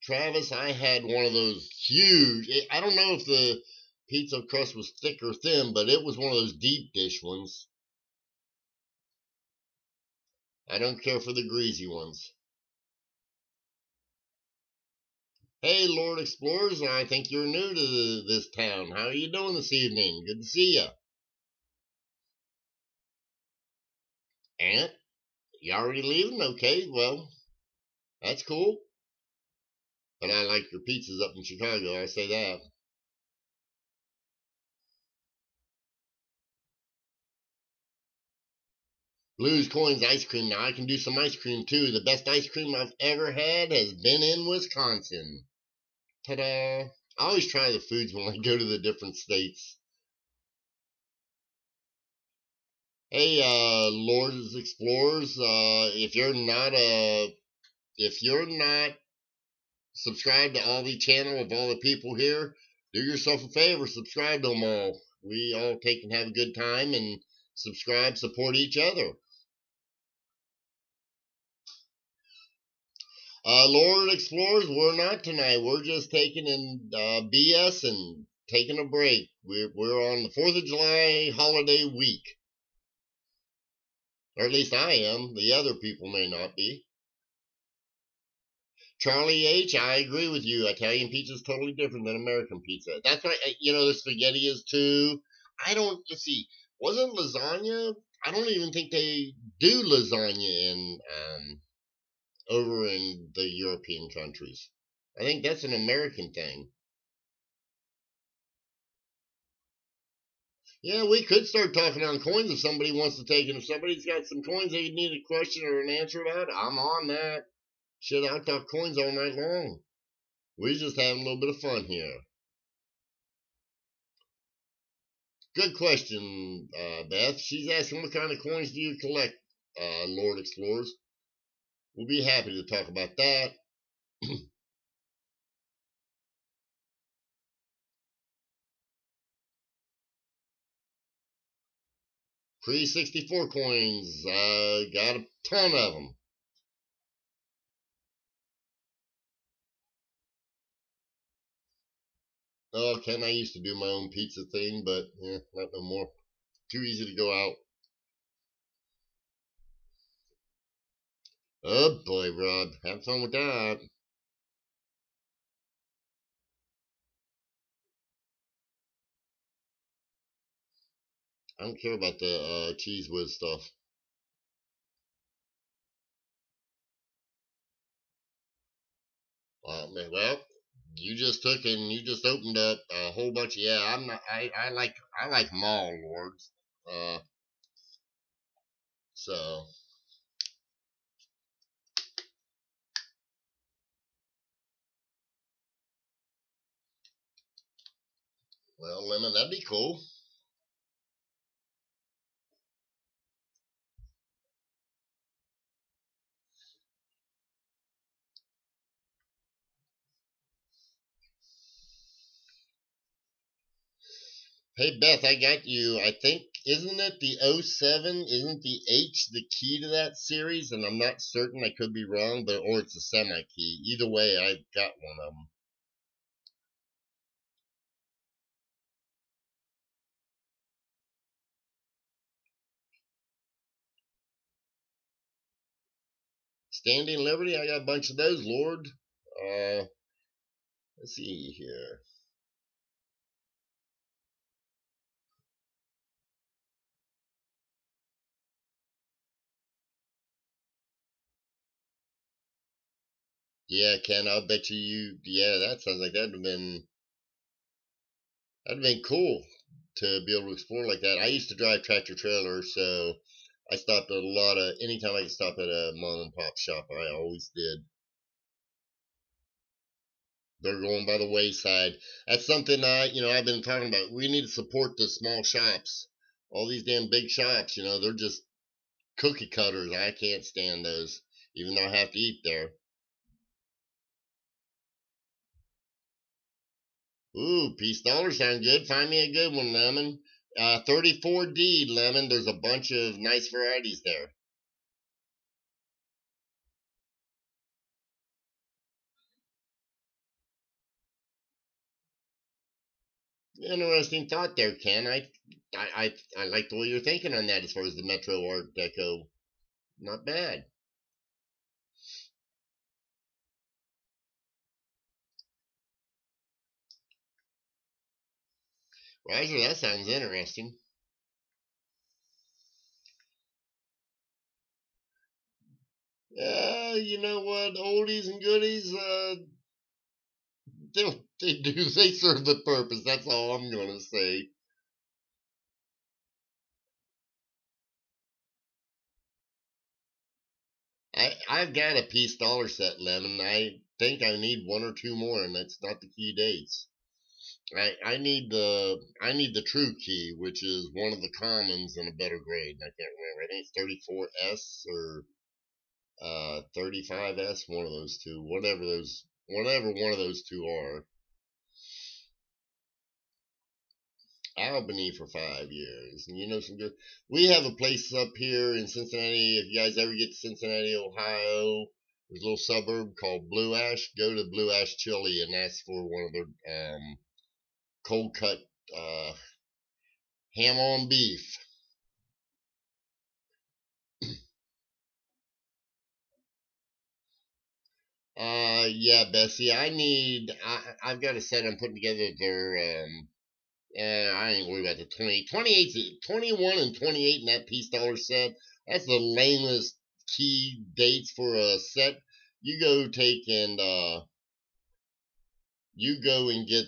S1: Travis. I had one of those huge. I don't know if the pizza crust was thick or thin, but it was one of those deep dish ones. I don't care for the greasy ones. Hey, Lord Explorers, I think you're new to this town. How are you doing this evening? Good to see you. Aunt, you already leaving? Okay, well, that's cool. But I like your pizzas up in Chicago, I say that. Blues Coins Ice Cream. Now, I can do some ice cream, too. The best ice cream I've ever had has been in Wisconsin. Ta-da. I always try the foods when I go to the different states. Hey, Lords Explorers, if you're not subscribed to all the channel of all the people here, do yourself a favor, subscribe to them all. We all take and have a good time and subscribe, support each other. Lord Explorers, we're not tonight. We're just taking in BS and taking a break. We're on the 4th of July holiday week. Or at least I am. The other people may not be. Charlie H., I agree with you. Italian pizza is totally different than American pizza. That's why, the spaghetti is too. Let's see, wasn't lasagna? I don't even think they do lasagna over in the European countries. I think that's an American thing. Yeah, we could start talking on coins if somebody wants to take it. If somebody's got some coins they need a question or an answer about, I'm on that. Shit, I'll talk coins all night long. We're just having a little bit of fun here. Good question, Beth. She's asking what kind of coins do you collect, Lord Explorers. We'll be happy to talk about that. Pre 64 coins, got a ton of them. Oh, Ken, I used to do my own pizza thing, but not no more. Too easy to go out. Oh boy, Rob, have fun with that. I don't care about the cheese whiz stuff. Well, you just took and you just opened up a whole bunch of. Yeah, I'm not. I like mall lords. Uh, so well, lemon, that'd be cool. Hey Beth, I got you. I think isn't it the '07? Isn't the H the key to that series? And I'm not certain. I could be wrong, but or it's a semi key. Either way, I got one of them. Standing Liberty, I got a bunch of those, Lord. Uh, let's see here. Yeah, Ken, I'll bet yeah, that sounds like that'd have been cool to be able to explore like that. I used to drive tractor trailer, so I stopped at a lot of, anytime I could stop at a mom and pop shop, I always did. They're going by the wayside. That's something I've been talking about. We need to support the small shops. All these damn big shops, they're just cookie cutters. I can't stand those, even though I have to eat there. Ooh, Peace Dollar sound good. Find me a good one, Lemon. 34D, Lemon. There's a bunch of nice varieties there. Interesting thought there, Ken. I like the way you're thinking on that as far as the Metro Art Deco. Not bad. Roger, that sounds interesting. You know what? Oldies and goodies, they serve the purpose. That's all I'm gonna say. I've got a Peace Dollar set, Lemon. I think I need one or two more, and that's not the key dates. I need the true key, which is one of the commons in a better grade. I can't remember. I think it's 34S or 35S. One of those two. Whatever one of those two are. Albany for 5 years. And some good. We have a place up here in Cincinnati. If you guys ever get to Cincinnati, Ohio, there's a little suburb called Blue Ash. Go to Blue Ash Chili and ask for one of their cold cut uh, ham on beef. Yeah, Bessie. I've got a set I'm putting together. I ain't worried about the 21 and 28 in that Peace Dollar set. That's the lamest key dates for a set. You go take and you go and get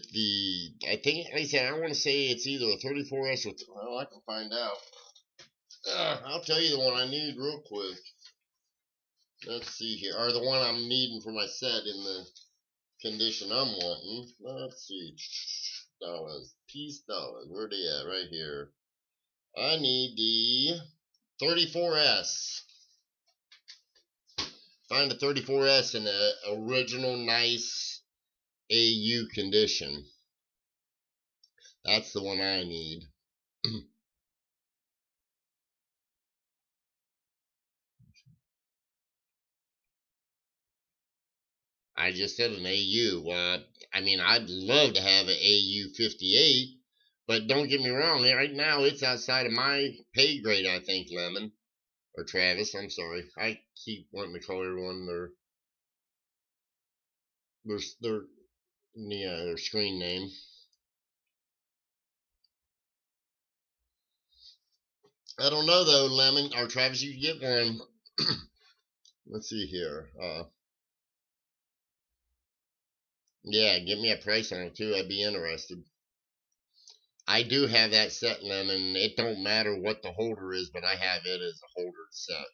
S1: I think, like I said, I want to say it's either a 34S or, well, I can find out. I'll tell you the one I need real quick. Let's see here. Or the one I'm needing for my set in the condition I'm wanting. Let's see. Dollars. Peace dollars. Where they at? Right here. I need the 34S. Find a 34S in the original nice AU condition. That's the one I need. I just said an AU. I'd love to have an AU 58, but don't get me wrong. Right now, it's outside of my pay grade, I think, Lemon. Or Travis, I'm sorry. I keep wanting to call everyone their their screen name. I don't know though, Lemon or Travis. You can get one. Let's see here. Yeah, give me a price on it too. I'd be interested. I do have that set, Lemon. It don't matter what the holder is, but I have it as a holder set.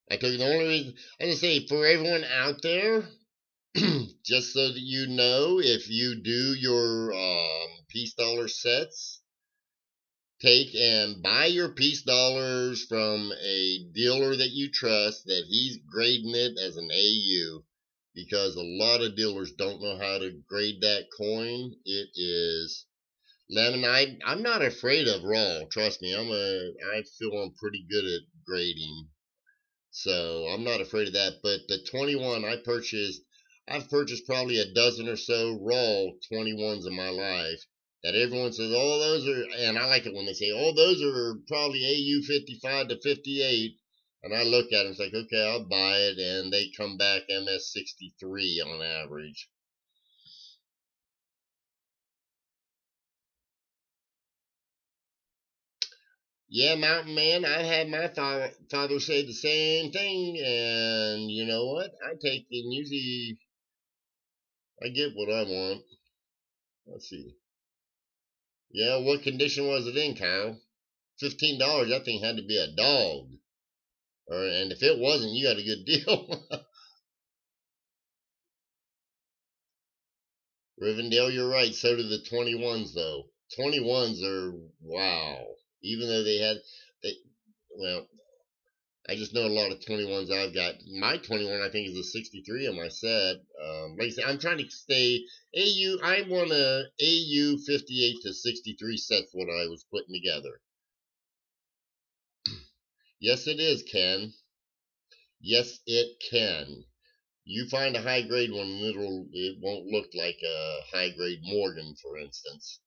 S1: I told you the only reason, as I say, for everyone out there, just so that you know, if you do your Peace Dollar sets, take and buy your Peace Dollars from a dealer that you trust, that he's grading it as an AU, because a lot of dealers don't know how to grade that coin. It is Lemon. I'm not afraid of raw. Trust me, I feel I'm pretty good at grading. So I'm not afraid of that. But the 21 I've purchased probably a dozen or so raw 21s in my life. That everyone says, oh, those are, and I like it when they say, oh, those are probably AU 55 to 58. And I look at them, it's like, okay, I'll buy it. And they come back MS 63 on average. Yeah, Mountain Man, I've had my father say the same thing, and you know what? I take and usually I get what I want. Let's see. Yeah, what condition was it in, Kyle? $15. That thing had to be a dog. Or, and if it wasn't, you got a good deal. Rivendell, you're right. So do the 21s, though. 21s are wow. Even though they, well, I just know a lot of 21s I've got. My 21, I think, is a 63 on my set. Like I said, I'm trying to stay AU. I want a AU 58 to 63 sets. What I was putting together. Yes, it is, Ken. Yes, it can. You find a high grade one, and it won't look like a high grade Morgan, for instance.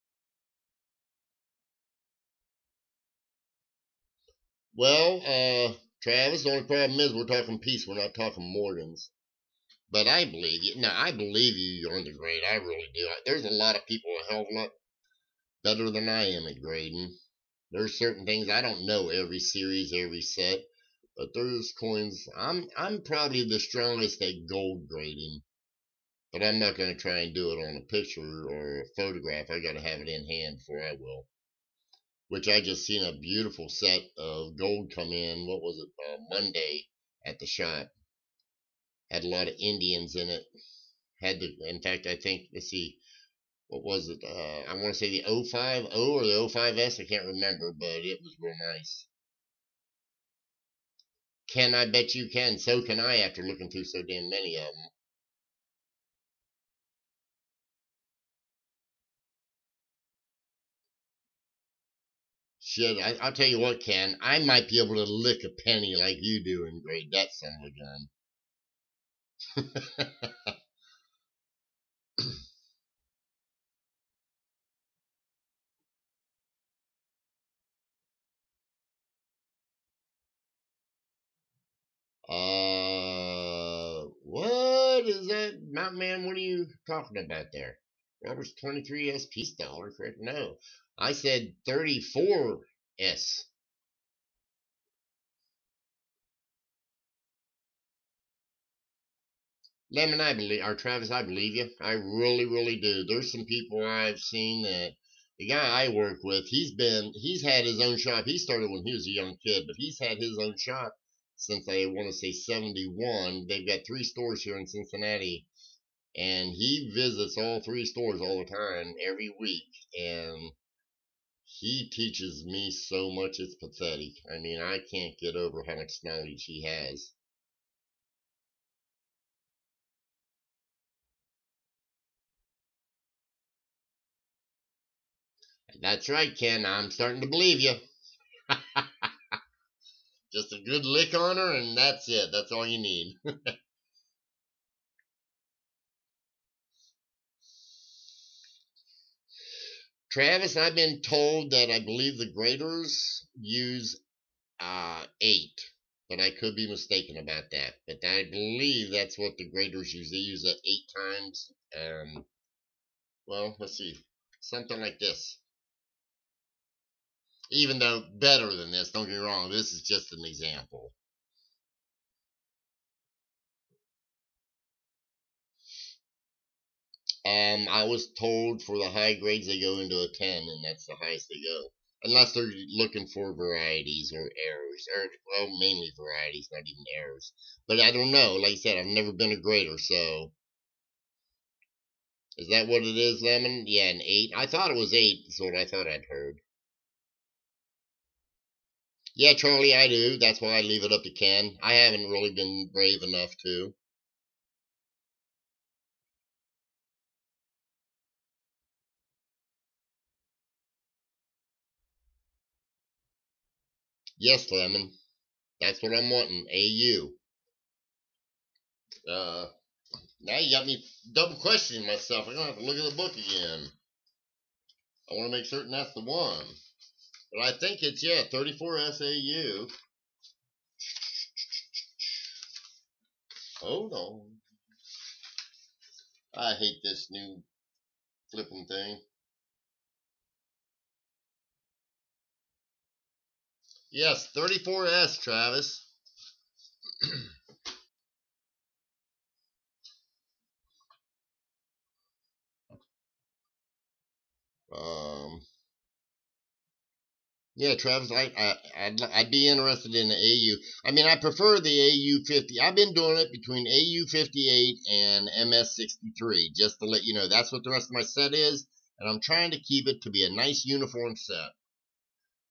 S1: Well, Travis, the only problem is we're talking piece, we're not talking Morgans. But I believe you. No, I believe you on the grade. I really do. There's a lot of people a hell of a lot better than I am at grading. There's certain things I don't know every series, every set, but there's coins. I'm probably the strongest at gold grading, but I'm not going to try and do it on a picture or a photograph. I got to have it in hand before I will. Which I just seen a beautiful set of gold come in. What was it? Monday at the shop. Had a lot of Indians in it. In fact, I think, let's see, what was it? I want to say the 050 or the 05S. I can't remember, but it was real nice. Ken, I bet you can. So can I after looking through so damn many of them. Shit, I'll tell you what, Ken. I might be able to lick a penny like you do and grade that son of a gun. What is that, Mountain Man? What are you talking about there? Robert's 23S Peace Dollar, correct? No, I said 34S. Lemon, I believe, or Travis, I believe you. I really, really do. There's some people I've seen that the guy I work with, he's had his own shop. He started when he was a young kid, but he's had his own shop since I want to say 71. They've got 3 stores here in Cincinnati, and he visits all 3 stores all the time, every week, and he teaches me so much it's pathetic. I mean, I can't get over how much knowledge he has. That's right, Ken. I'm starting to believe you. Just a good lick on her, and that's it. That's all you need. Travis, I've been told that I believe the graders use 8, but I could be mistaken about that. But I believe that's what the graders use. They use it 8 times. Well, let's see, something like this. Even though better than this, don't get me wrong. This is just an example. I was told for the high grades they go into a 10, and that's the highest they go. Unless they're looking for varieties or errors, or well, mainly varieties, not even errors. But I don't know. Like I said, I've never been a grader, so is that what it is, Lemon? Yeah, an 8. I thought it was 8. Is what I thought I'd heard. Yeah, Charlie, I do. That's why I leave it up to Ken. I haven't really been brave enough to. Yes, Lemon. That's what I'm wanting. AU. Uh, Now you got me double questioning myself. I'm gonna have to look at the book again. I want to make certain that's the one. But I think it's, yeah, 34 SAU. Hold on. I hate this new flipping thing. Yes, 34S, Travis. um, yeah, Travis, I'd be interested in the AU. I mean, I prefer the AU50. I've been doing it between AU58 and MS63, just to let you know. That's what the rest of my set is, and I'm trying to keep it to be a nice uniform set.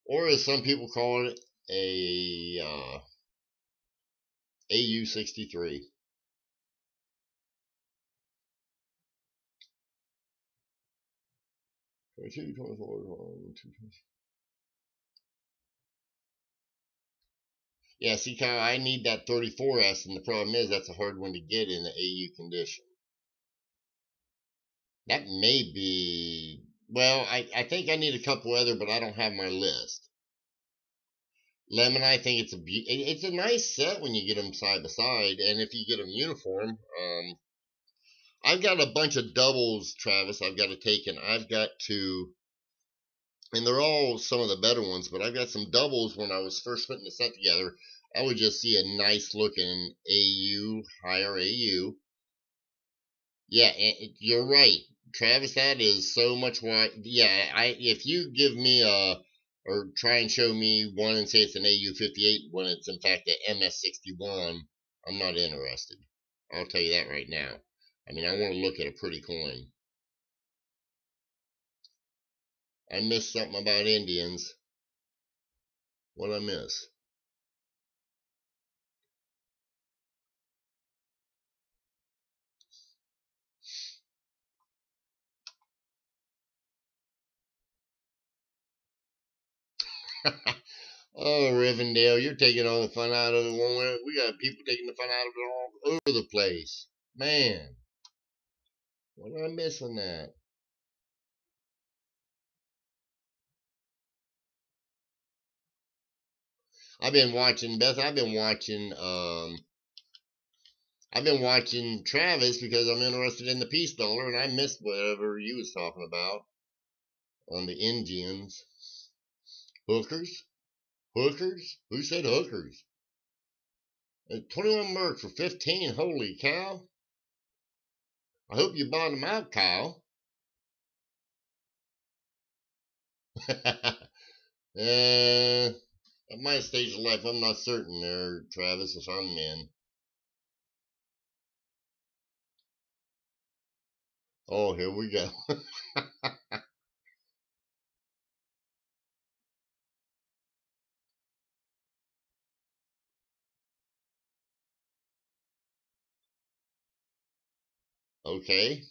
S1: Or as some people call it, a AU63. Yeah, see, Kyle, I need that 34S, and the problem is that's a hard one to get in the AU condition. That may be. Well, I think I need a couple other, but I don't have my list. Lemon, I think it's a nice set when you get them side by side, and if you get them uniform. I've got a bunch of doubles, Travis. I've got to take, and I've got to, and they're all some of the better ones. But I've got some doubles. When I was first putting the set together, I would just see a nice looking AU, higher AU. Yeah, you're right, Travis. That is so much why. Yeah, if you give me or try and show me one and say it's an AU58 when it's in fact an MS61, I'm not interested. I'll tell you that right now. I mean, I want to look at a pretty coin. I missed something about Indians. What'd I miss? Oh, Rivendell, you're taking all the fun out of it. We got people taking the fun out of it all over the place. Man, what am I missing that? I've been watching Beth. I've been watching Travis because I'm interested in the peace dollar, and I missed whatever you was talking about on the Indians. Hookers? Hookers? Who said hookers? 21 mercs for 15. Holy cow! I hope you bought them out, Kyle. At my stage of life, I'm not certain there, Travis, if I'm in. Oh, here we go. Okay.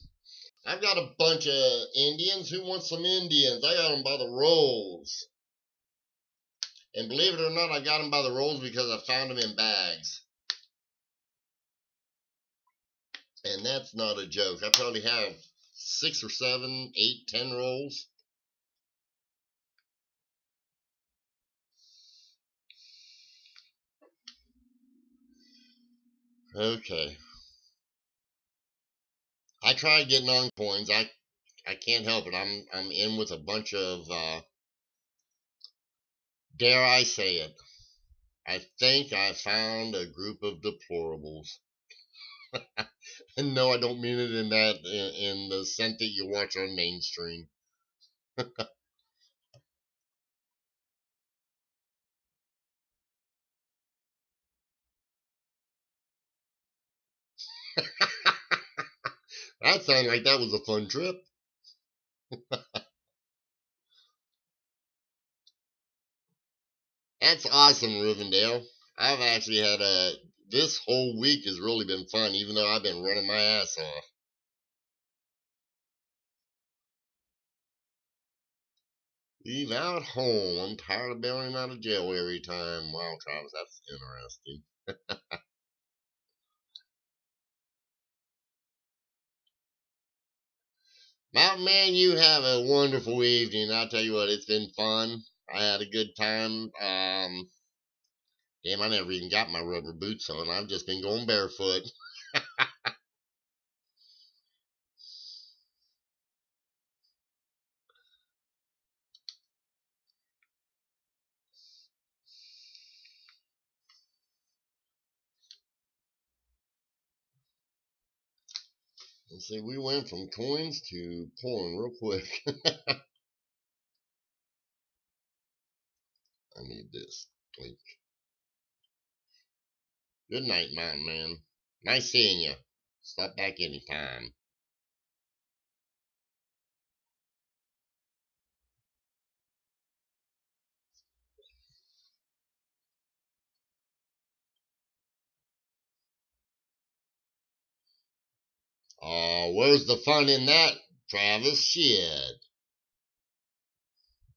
S1: I've got a bunch of Indians. Who wants some Indians? I got them by the rolls. And believe it or not, I got them by the rolls because I found them in bags. And that's not a joke. I probably have 6 or 7, 8, 10 rolls. Okay. I tried getting on coins. I can't help it. I'm in with a bunch of dare I say it. I think I found a group of deplorables. And no, I don't mean it in the sense that you watch on mainstream. That sounded like that was a fun trip. That's awesome, Rivendell. I've actually had this whole week has really been fun, even though I've been running my ass off. Leave out home. I'm tired of bailing out of jail every time. Wow, Travis, that's interesting. Mountain Man, you have a wonderful evening. I'll tell you what, it's been fun. I had a good time. Damn, I never even got my rubber boots on. I've just been going barefoot. Let's see, we went from coins to porn real quick. I need this. Like, good night, Mountain Man. Nice seeing you. Stop back anytime. Oh, where's the fun in that, Travis? Shit.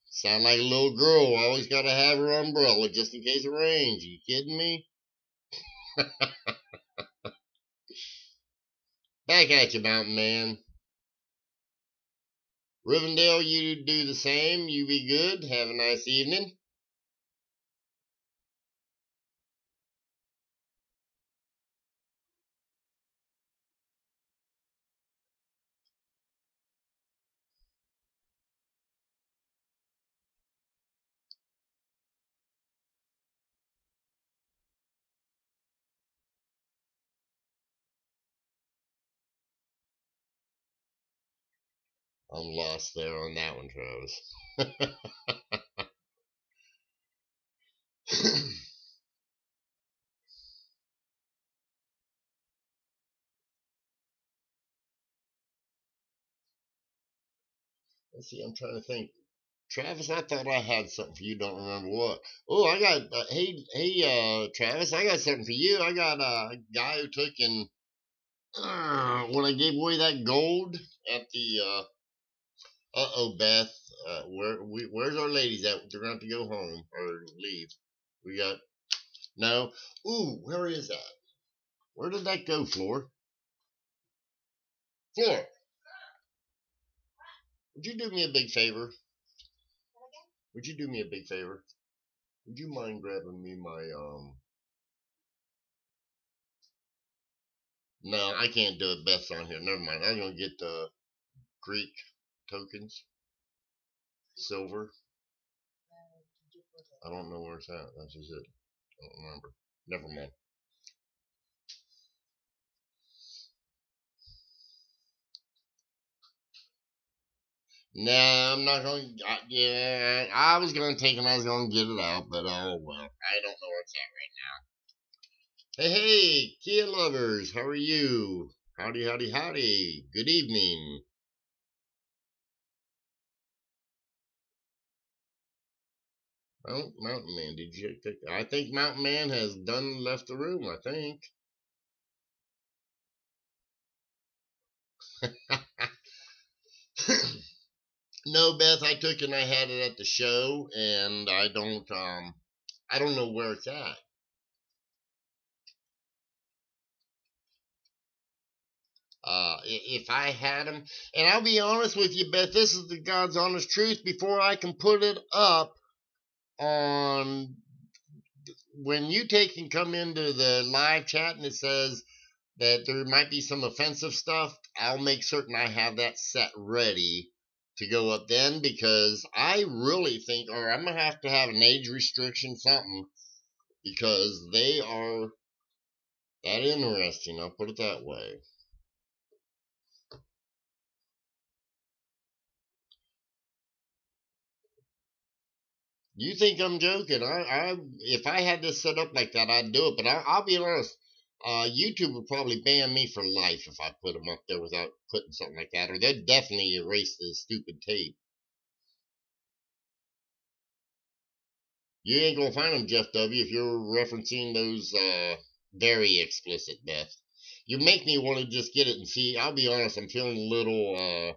S1: Sound like a little girl. Always gotta have her umbrella just in case it rains. You kidding me? Back at you, Mountain Man. Rivendell, you do the same. You be good. Have a nice evening. I'm lost there on that one, Travis. Let's see, I'm trying to think. Travis, I thought I had something for you. Don't remember what. Oh, I got. Hey, Travis, I got something for you. I got a guy who took and when I gave away that gold at the. Oh, Beth. Where's our ladies at? They're gonna have to go home or leave. We got no. Ooh, where is that? Where did that go, Floor? Floor, would you do me a big favor? Would you do me a big favor? Would you mind grabbing me my No, I can't do it. Beth's on here. Never mind. I'm gonna get the Greek tokens, silver. I don't know where it's at. That's just it. I don't remember. Never mind. No, I'm not going. Yeah, I was going to take it. I was going to get it out, but oh well. I don't know where it's at right now. Hey, Kia lovers, how are you? Howdy, howdy, howdy. Good evening. Oh, Mountain Man, did you take? I think Mountain Man has done left the room. I think. No, Beth, I took it and I had it at the show, and I don't know where it's at. If I had them, and I'll be honest with you, Beth, this is the God's honest truth. Before I can put it up on, when you take and come into the live chat and it says that there might be some offensive stuff, I'll make certain I have that set ready to go up then, because I really think, or I'm gonna have to have an age restriction, something, because they are that interesting. I'll put it that way. You think I'm joking? If I had this set up like that, I'd do it. But I'll be honest. YouTube would probably ban me for life if I put them up there without putting something like that, or they'd definitely erase the stupid tape. You ain't gonna find them, Jeff W. If you're referencing those very explicit, Beth. You make me want to just get it and see. I'll be honest. I'm feeling a little.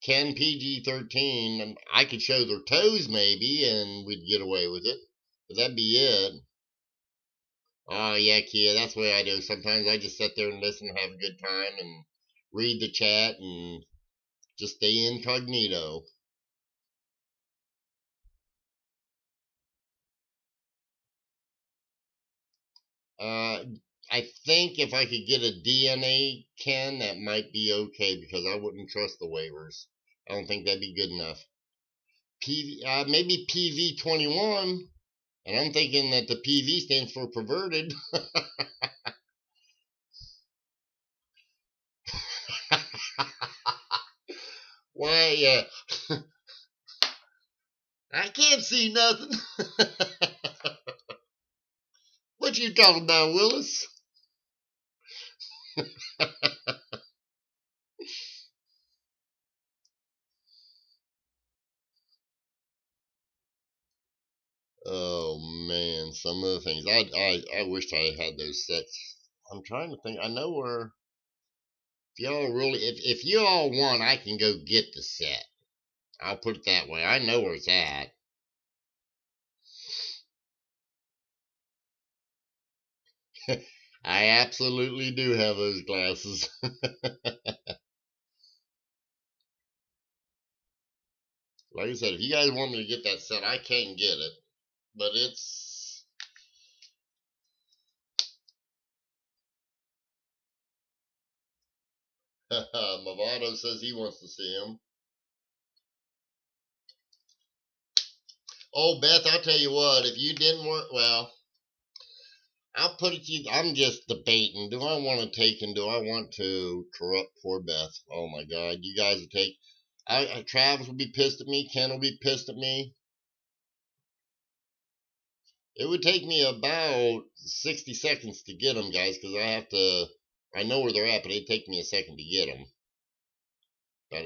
S1: Can PG-13, and I could show their toes maybe, and we'd get away with it. But that'd be it. Oh yeah, Kia, that's the way I do. Sometimes I just sit there and listen, and have a good time, and read the chat, and just stay incognito. Uh, I think if I could get a DNA Ken, that might be okay, because I wouldn't trust the waivers. I don't think that'd be good enough. Maybe PV21. And I'm thinking that the PV stands for perverted. Why, I can't see nothing. What you talking about, Willis? Oh man, some of the things I wished I had those sets. I'm trying to think. I know where. If y'all really, if you all want, I can go get the set. I'll put it that way. I know where it's at. I absolutely do have those glasses. Like I said, if you guys want me to get that set, I can get it. But it's Movado says he wants to see him. Oh, Beth, I'll tell you what. If you didn't work, well, I'll put it to you. I'm just debating. Do I want to take and do I want to corrupt poor Beth? Oh my God, you guys will take. Travis will be pissed at me. Ken will be pissed at me. It would take me about 60 seconds to get them, guys, because I have to. I know where they're at, but it'd take me a second to get them. But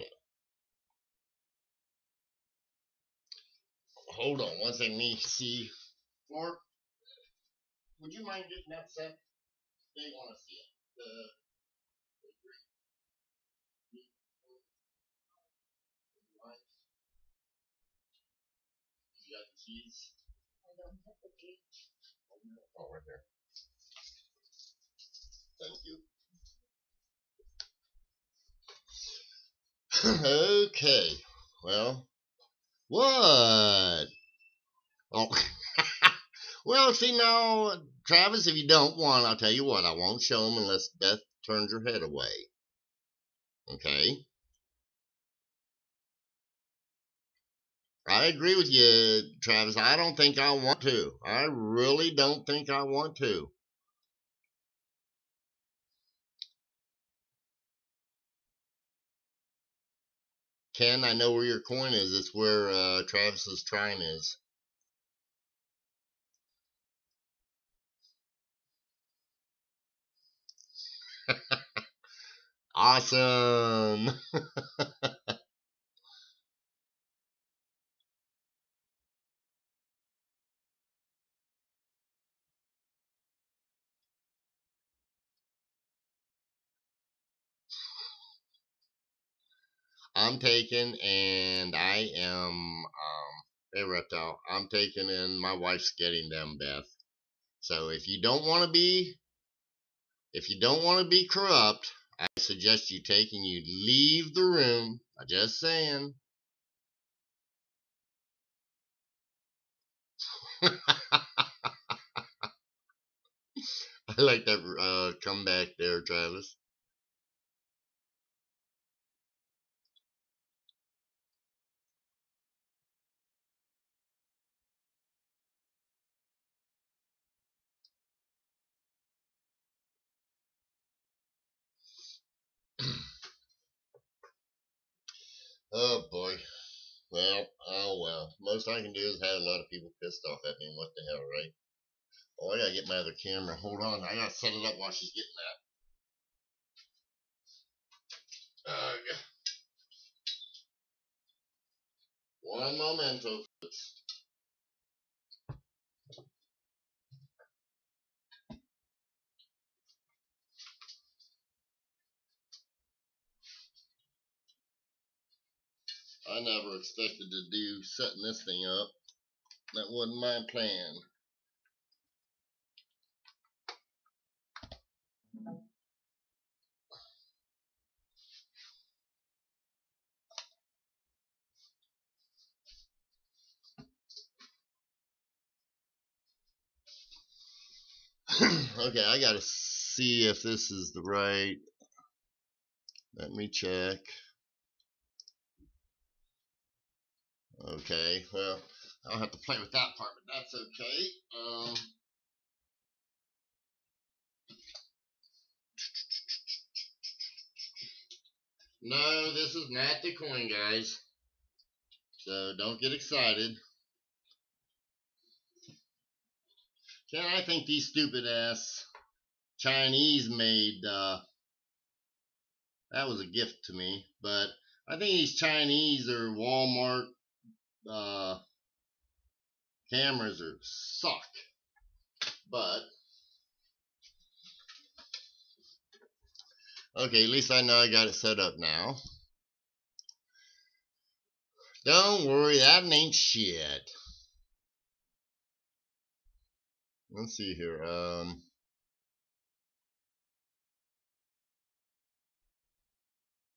S1: hold on one second. Let me see. Or would you mind getting that set? They want to see it. You got the keys? I don't have the keys. Oh, right there. Thank you. Okay. Well, what? Oh. Well, see now, Travis, if you don't want, I'll tell you what, I won't show them unless Beth turns her head away. Okay? I agree with you, Travis. I don't think I want to. I really don't think I want to. Ken, I know where your coin is. It's where Travis's trine is. Awesome. I'm taking, and I am, hey Reptile, I'm taking, and my wife's getting them, Beth. So if you don't want to be corrupt, I suggest you take and you leave the room. I'm just saying. I like that comeback there, Travis. Oh boy. Well, oh well. Most I can do is have a lot of people pissed off at me. What the hell, right? Oh, I gotta get my other camera. Hold on. I gotta set it up while she's getting that. One momento. I never expected to do setting this thing up. That wasn't my plan. Okay, I gotta see if this is the right. Let me check. Okay, well, I'll have to play with that part, but that's okay. No, this is not the coin, guys. So don't get excited. I think these stupid ass Chinese made, that was a gift to me, but I think these Chinese or Walmart cameras suck. But okay, at least I know I got it set up now. Don't worry, that ain't shit. Let's see here.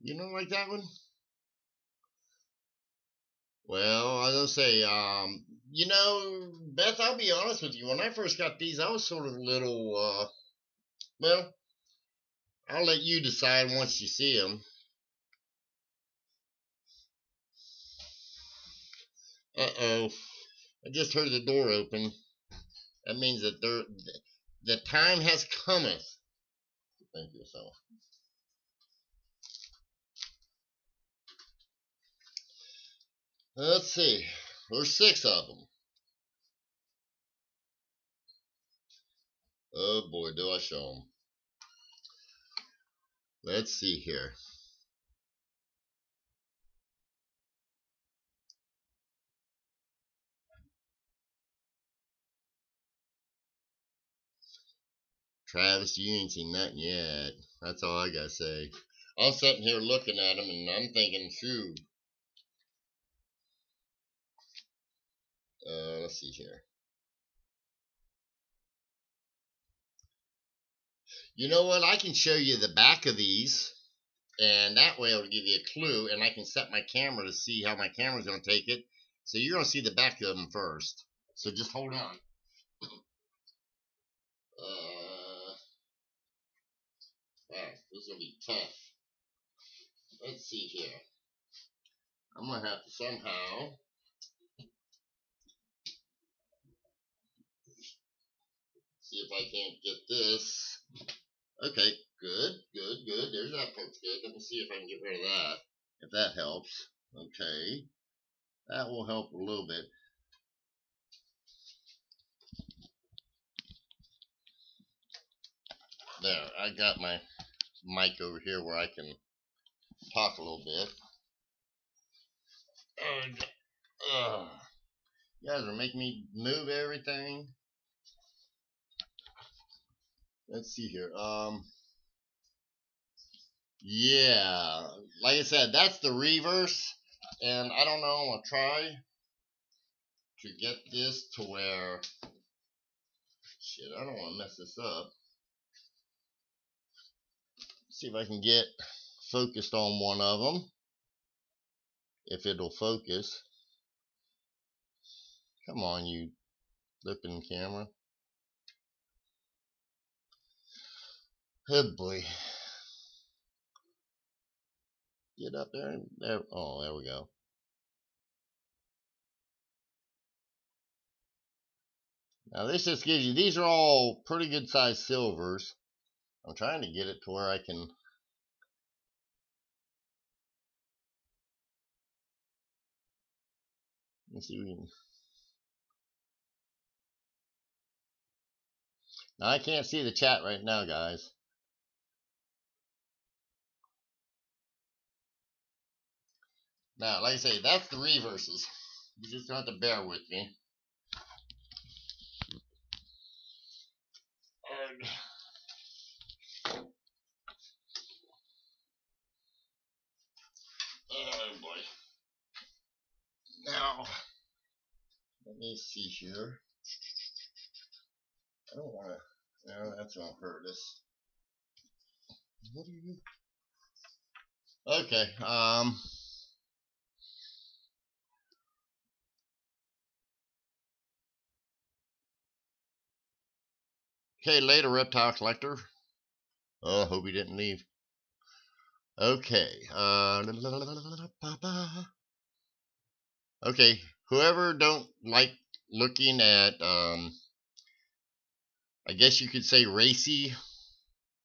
S1: You don't like that one? Well, I was gonna say, Beth, I'll be honest with you. When I first got these, I was sort of a little, well, I'll let you decide once you see them. Uh-oh. I just heard the door open. That means that the time has cometh. Thank you, so. Let's see. There's 6 of them. Oh boy, do I show them. Let's see here. Travis, you ain't seen nothing yet. That's all I gotta say. I'm sitting here looking at them and I'm thinking, phew. Let's see here. You know what? I can show you the back of these, and that way it'll give you a clue, and I can set my camera to see how my camera's going to take it. So you're going to see the back of them first. So just hold on. Wow, this is going to be tough. Let's see here. I'm going to have to somehow see if I can't get this. Okay, good. There's that part's good. Let me see if I can get rid of that. If that helps. Okay. That will help a little bit. There, I got my mic over here where I can talk a little bit. You guys are making me move everything. Let's see here. Yeah, like I said, that's the reverse, and I don't know. I'm gonna try to get this to where. Shit, I don't want to mess this up. See if I can get focused on one of them. If it'll focus. Come on, you flipping camera. Oh boy. Get up there. There. Oh, there we go. Now this just gives you, these are all pretty good sized silvers. I'm trying to get it to where I can. Let's see if we can. Now I can't see the chat right now, guys. Now, like I say, that's the reverses. You just have to bear with me. Oh boy. Now, let me see here. I don't want to. No, that's gonna hurt us. What are you? Okay. Okay, later, reptile collector. Oh, hope he didn't leave. Okay. Okay. Whoever don't like looking at, I guess you could say racy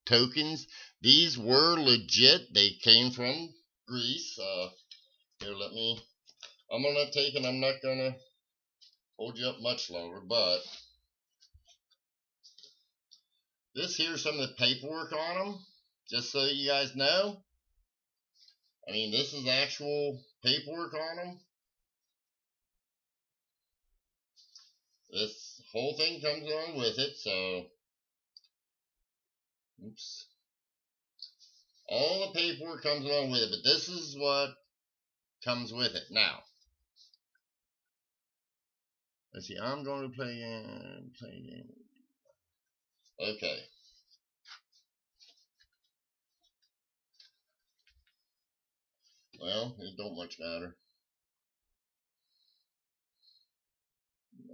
S1: tokens. These were legit. They came from Greece. Here, I'm gonna take and I'm not gonna hold you up much longer, but this here's some of the paperwork on them, just so you guys know. I mean, this is actual paperwork on them. This whole thing comes along with it, so oops. All the paperwork comes along with it, but this is what comes with it. Now, let's see, I'm going to play a game. Okay. Well, it don't much matter.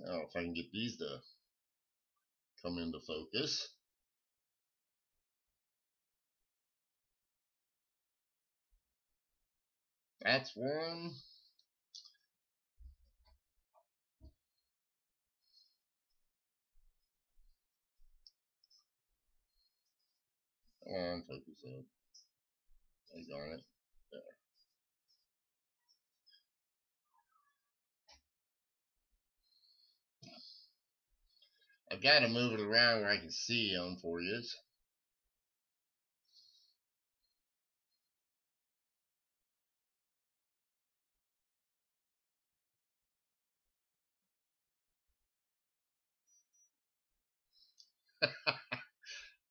S1: Now, if I can get these to come into focus. That's one. Come on, focus up. Darn it. There. I've got to move it around where I can see them for you.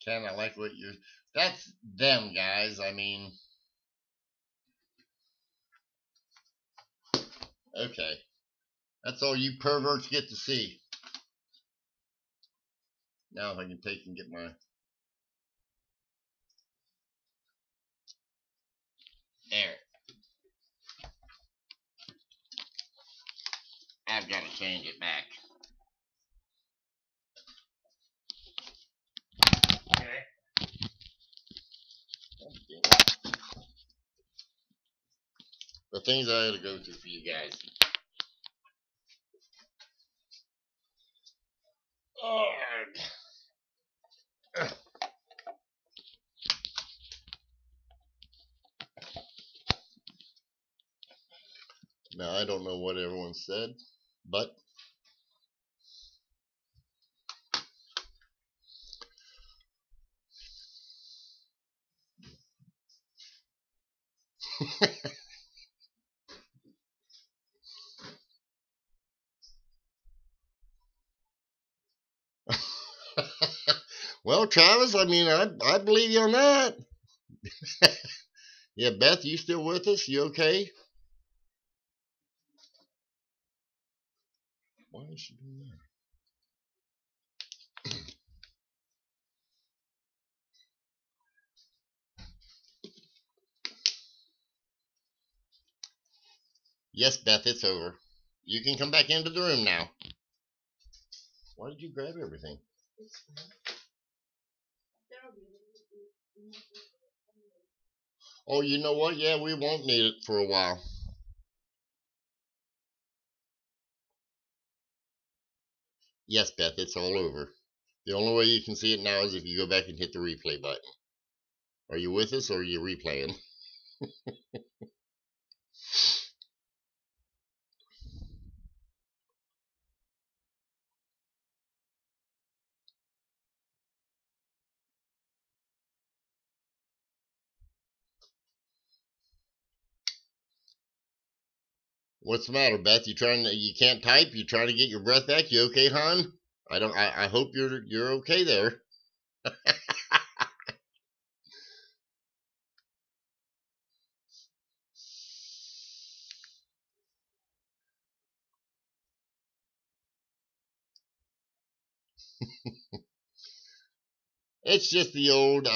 S1: Kind of like what you're. That's them, guys. I mean. Okay. That's all you perverts get to see. Now if I can take and get my. There. I've got to change it back. Okay. The things I had to go through for you guys. Now I don't know what everyone said, but well, Travis, I mean, I believe you on that. Yeah, Beth, you still with us? You okay? Why is she doing that? Yes, Beth, it's over. You can come back into the room now. Why did you grab everything? Oh, you know what? Yeah, we won't need it for a while. Yes, Beth, it's all over. The only way you can see it now is if you go back and hit the replay button. Are you with us or are you replaying? What's the matter, Beth? You can't type? You trying to get your breath back? You okay, hon? I hope you're okay there. It's just the old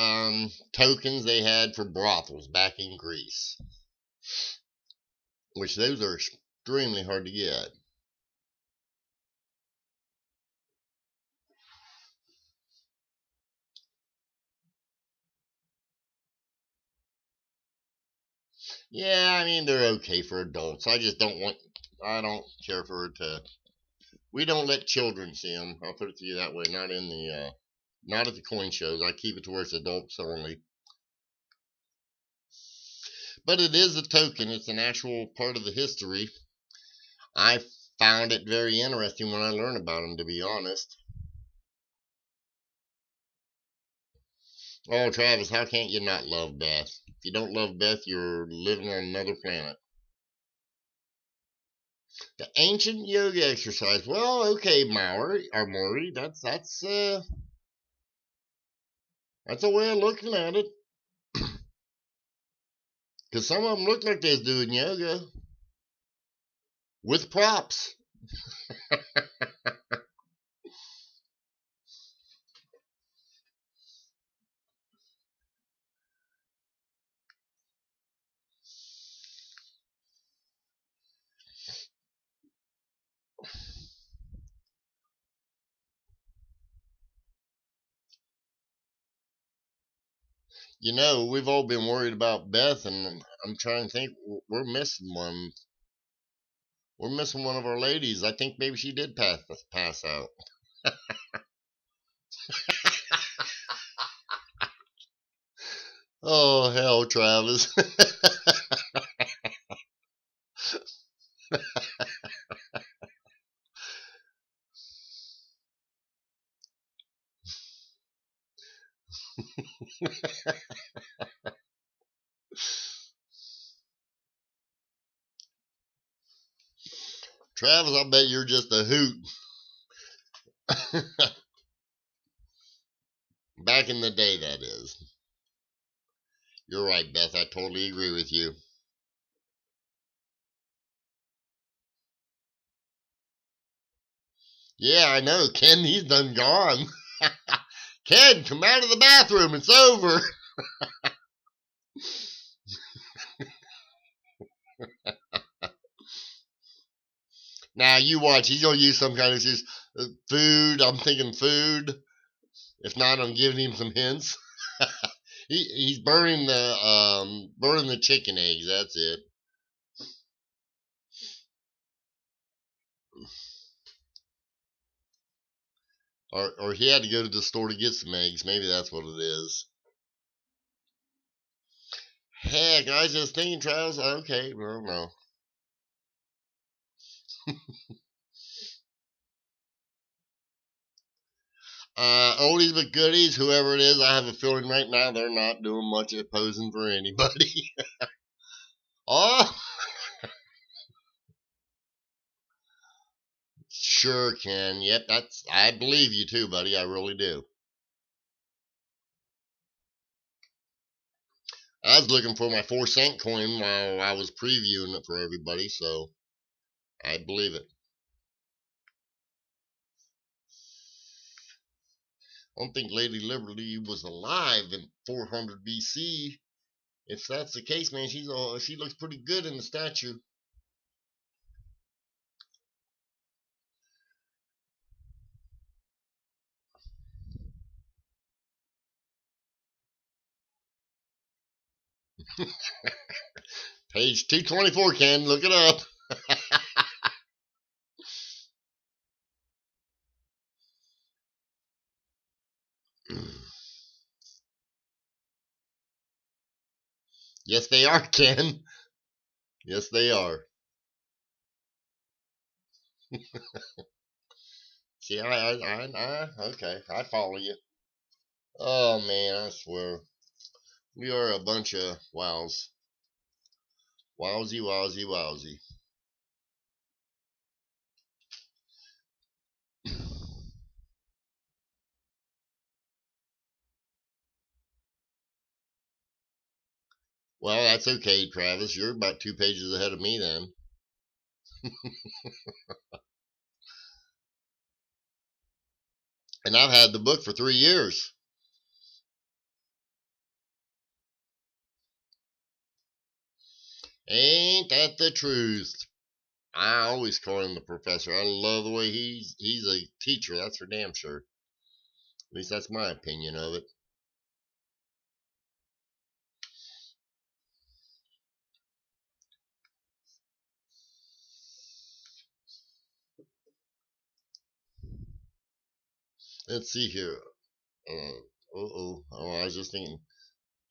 S1: tokens they had for brothels back in Greece, which those are extremely hard to get. Yeah, I mean they're okay for adults. I don't care for it to. We don't let children see them. I'll put it to you that way. Not at the coin shows. I keep it to where it's adults only. But it is a token. It's an actual part of the history. I found it very interesting when I learned about him, to be honest. Oh, Travis, how can't you not love Beth? If you don't love Beth, you're living on another planet. The ancient yoga exercise. Well, okay, Maury, that's a way of looking at it. Because some of them look like they're doing yoga with props. You know, we've all been worried about Beth, and I'm trying to think. We're missing one. We're missing one of our ladies. I think maybe she did pass out. Oh hell, Travis. Travis, I bet you're just a hoot. Back in the day, that is. You're right, Beth. I totally agree with you. Yeah, I know. Ken, he's done gone. Ken, come out of the bathroom. It's over. Now, you watch. He's going to use some kind of excuse. Food. I'm thinking food. If not, I'm giving him some hints. He's burning the chicken eggs. That's it. Or he had to go to the store to get some eggs. Maybe that's what it is. Heck, I was just thinking, Travis. Okay, well, no. Oldies but goodies, whoever it is, I have a feeling right now they're not doing much at posing for anybody. Oh, sure, Ken. Yep, I believe you too, buddy. I really do. I was looking for my 4 cent coin while I was previewing it for everybody, so I believe it. I don't think Lady Liberty was alive in 400 BC. If that's the case, man, she looks pretty good in the statue. Page 224, Ken. Look it up. Yes, they are, Ken. Yes, they are. See, okay, I follow you. Oh man, I swear, we are a bunch of wows, wowsy, wowsy, wowsy. Well, that's okay, Travis. You're about 2 pages ahead of me then. And I've had the book for 3 years. Ain't that the truth? I always call him the professor. I love the way he's a teacher. That's for damn sure. At least that's my opinion of it. Let's see here. Oh, I was just thinking.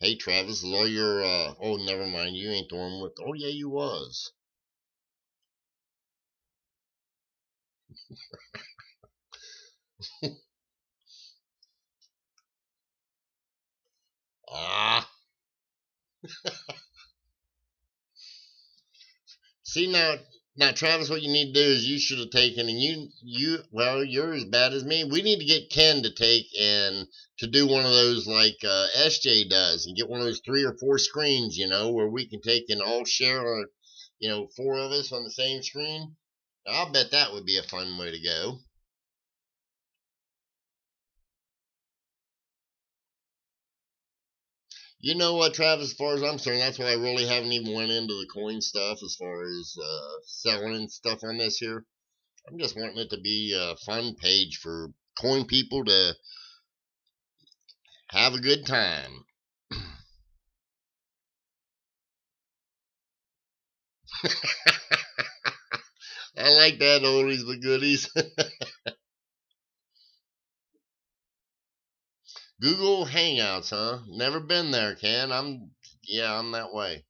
S1: Hey, Travis, is all your, oh, never mind, you ain't the one with, oh, yeah, you was. Ah. See, now, Travis, what you need to do is you should have taken, and well, you're as bad as me. We need to get Ken to take and to do one of those like SJ does and get one of those 3 or 4 screens, where we can take and all share our, 4 of us on the same screen. I'll bet that would be a fun way to go. You know what, Travis, as far as I'm concerned, that's why I really haven't even went into the coin stuff as far as selling stuff on this here. I'm just wanting it to be a fun page for coin people to have a good time. I like that, oldies but goodies. Google Hangouts, huh? Never been there, Ken. I'm that way.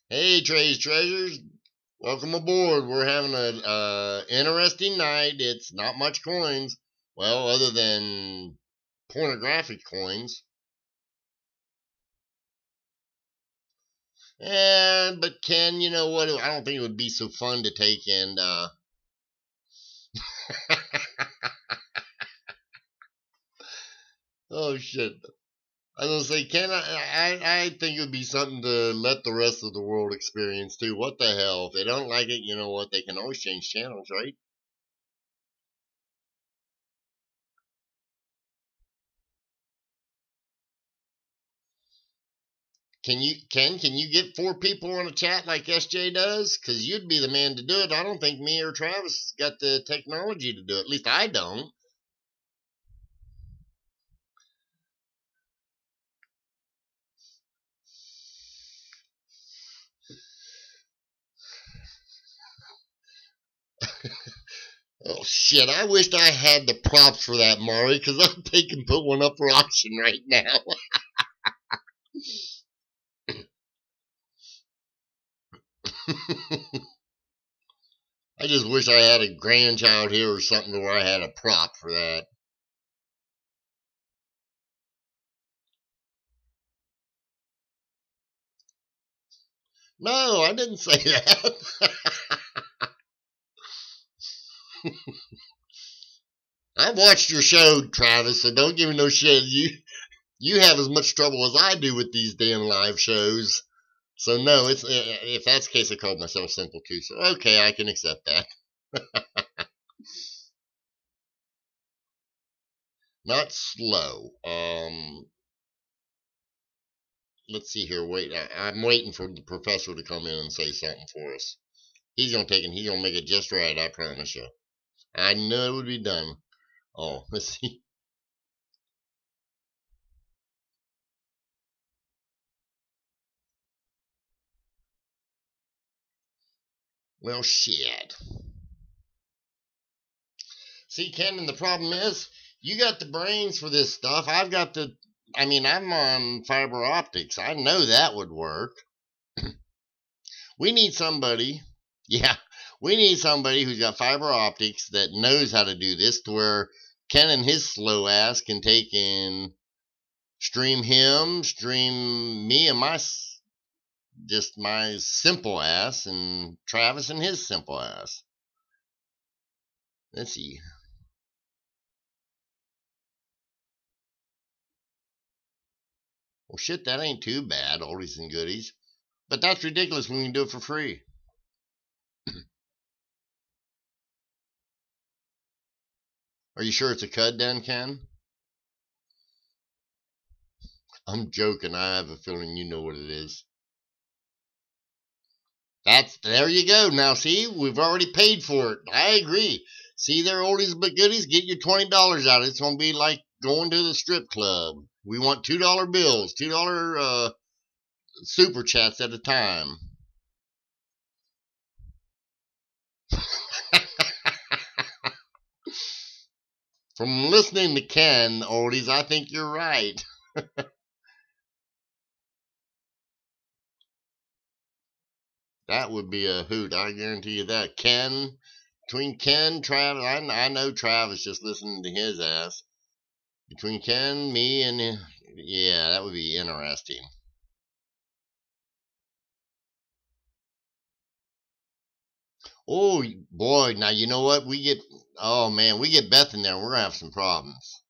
S1: Hey, Trey's Treasures. Welcome aboard. We're having a interesting night. It's not much coins. Well, other than pornographic coins. But Ken, you know what? I don't think it would be so fun to take and oh shit. I was gonna say, Ken, I think it would be something to let the rest of the world experience too. What the hell? If they don't like it, you know what? They can always change channels, right? Can you get 4 people on a chat like SJ does? Because you'd be the man to do it. I don't think me or Travis got the technology to do it. At least I don't. Oh shit! I wished I had the props for that, Mari, because I'm taking put one up for auction right now. I just wish I had a grandchild here or something where I had a prop for that. No, I didn't say that. I've watched your show, Travis, so don't give me no shit. You have as much trouble as I do with these damn live shows. So no, it's if that's the case, I called myself simple too. So okay, I can accept that. Not slow. Let's see here. Wait, I'm waiting for the professor to come in and say something for us. He's gonna take it. He's gonna make it just right. I promise you. I know it would be done. Oh, let's see. Well, shit. See, Ken, and the problem is, you got the brains for this stuff. I've got the. I mean, I'm on fiber optics. I know that would work. We need somebody. Yeah, we need somebody who's got fiber optics that knows how to do this to where Ken and his slow ass can take and stream him, stream me and just my simple ass, and Travis and his simple ass. Let's see. Well, shit, that ain't too bad, oldies and goodies. But that's ridiculous when you can do it for free. Are you sure it's a cud then, Ken? I'm joking. I have a feeling you know what it is. There you go. Now see, we've already paid for it. I agree. See there, oldies but goodies, get your $20 out. It's gonna be like going to the strip club. We want $2 bills, $2 super chats at a time. From listening to Ken, oldies, I think you're right. That would be a hoot. I guarantee you that. Ken, between Ken, Travis, I know Travis just listening to his ass. Between Ken, me, and yeah, that would be interesting. Oh boy, now you know what? Oh man, we get Beth in there, we're gonna have some problems.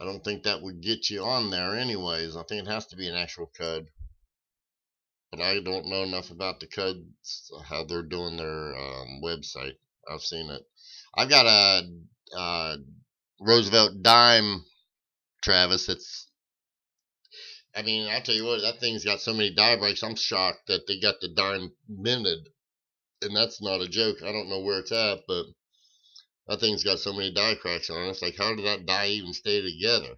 S1: I don't think that would get you on there anyways. I think it has to be an actual cud. But I don't know enough about the cuds, how they're doing their website. I've seen it. I've got a Roosevelt dime, Travis. I mean, I'll tell you what, that thing's got so many die breaks. I'm shocked that they got the dime minted. And that's not a joke. I don't know where it's at, but that thing's got so many die cracks on it. It's like, how did that die even stay together?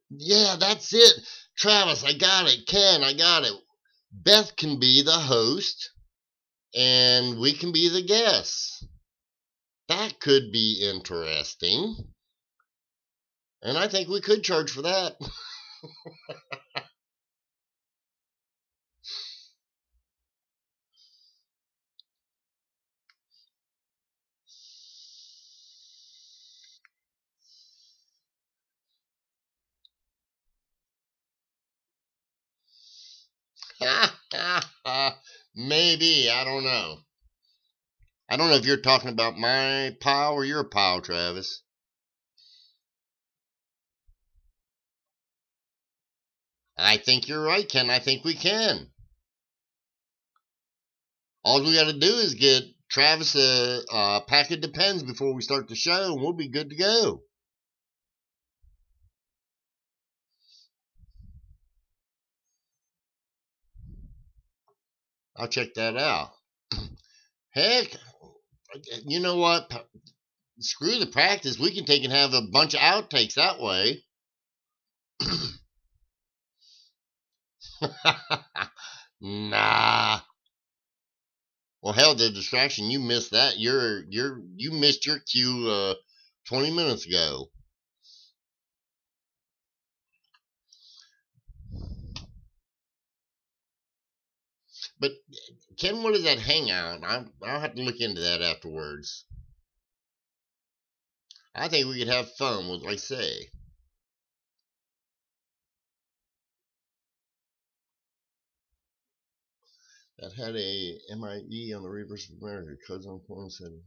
S1: Yeah, that's it. Travis, I got it. Ken, I got it. Beth can be the host, and we can be the guests. That could be interesting. And I think we could charge for that. Maybe. I don't know. I don't know if you're talking about my pile or your pile, Travis. I think you're right, Ken. I think we can. All we got to do is get Travis a pack of Depends before we start the show, and we'll be good to go. I'll check that out. Heck, you know what? Screw the practice. We can take and have a bunch of outtakes that way. Nah. Well, hell, the distraction. You missed that. You missed your cue 20 minutes ago. But Ken, what is that hangout? I'll have to look into that afterwards. I think we could have fun with, like, say, that had a MIE on the Reverse of America. Cuds on Porn Center.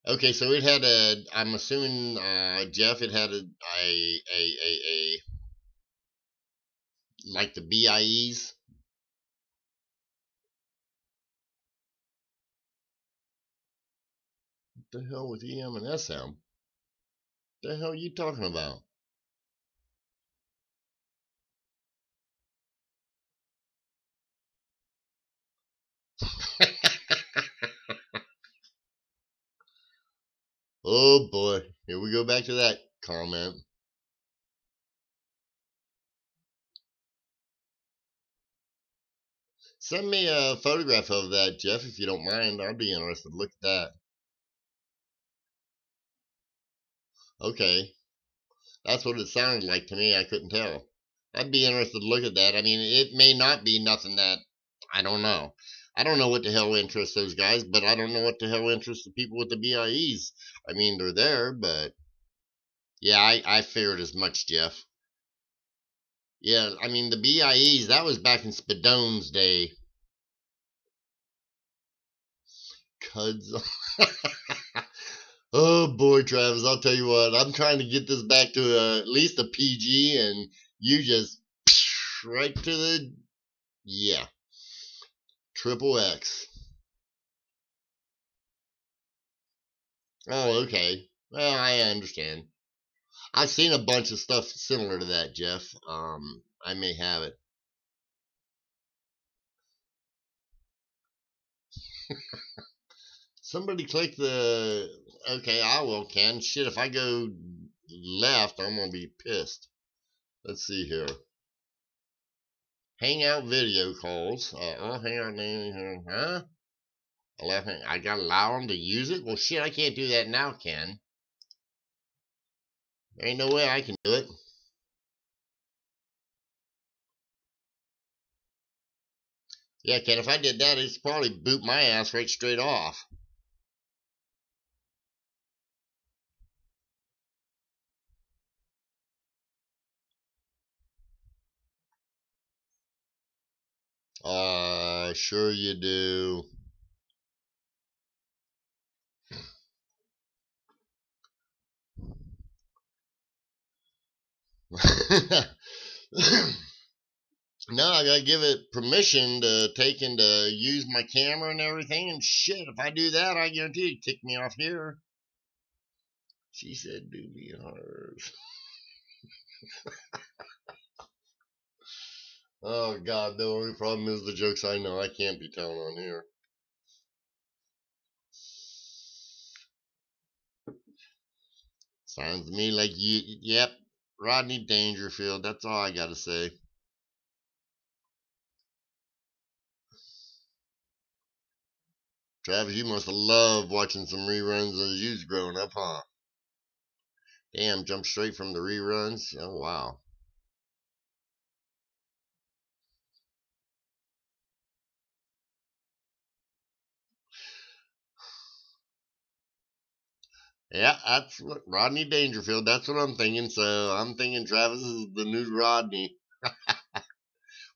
S1: Okay, so it had a. I'm assuming, Jeff, it had a like the BIEs. What the hell with EM and SM? The hell are you talking about? Oh boy, here we go back to that comment. Send me a photograph of that, Jeff, if you don't mind. I'd be interested to look at that. Okay, that's what it sounded like to me. I couldn't tell. I'd be interested to look at that. I mean, it may not be nothing that I don't know. I don't know what the hell interests those guys, but I don't know what the hell interests the people with the BIEs. I mean, they're there, but yeah, I figured as much, Jeff. Yeah, I mean, the BIEs, that was back in Spadone's day. Cuds. Oh boy, Travis, I'll tell you what, I'm trying to get this back to at least a PG, and you just right to the, yeah, triple X. Oh, okay. Well, I understand. I've seen a bunch of stuff similar to that, Jeff. I may have it. Somebody click the... Okay, I will, Ken. Shit, if I go left, I'm going to be pissed. Let's see here. Hangout video calls. Hangout name, huh? I got to allow them to use it? Well, shit, I can't do that now, Ken. There ain't no way I can do it. Yeah, Ken, if I did that, it's probably boot my ass right straight off. Sure you do. No, I gotta give it permission to take and to use my camera and everything. And shit, if I do that, I guarantee it kick me off here. She said, "Do me hers." Oh God, the only problem is the jokes I know I can't be telling on here. Sounds to me like yep, Rodney Dangerfield. That's all I gotta say. Travis, you must have loved watching some reruns as you was growing up, huh? Damn, jump straight from the reruns. Oh wow. Yeah, that's what Rodney Dangerfield. That's what I'm thinking. So I'm thinking Travis is the new Rodney.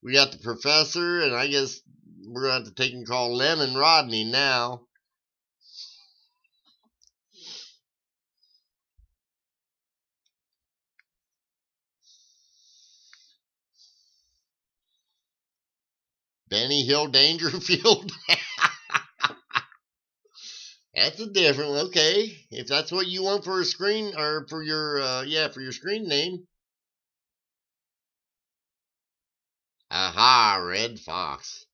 S1: We got the professor, and I guess we're gonna have to take and call Lemon Rodney now. Benny Hill Dangerfield. That's a different one. Okay, if that's what you want for a screen or for your for your screen name. Aha, Red Fox.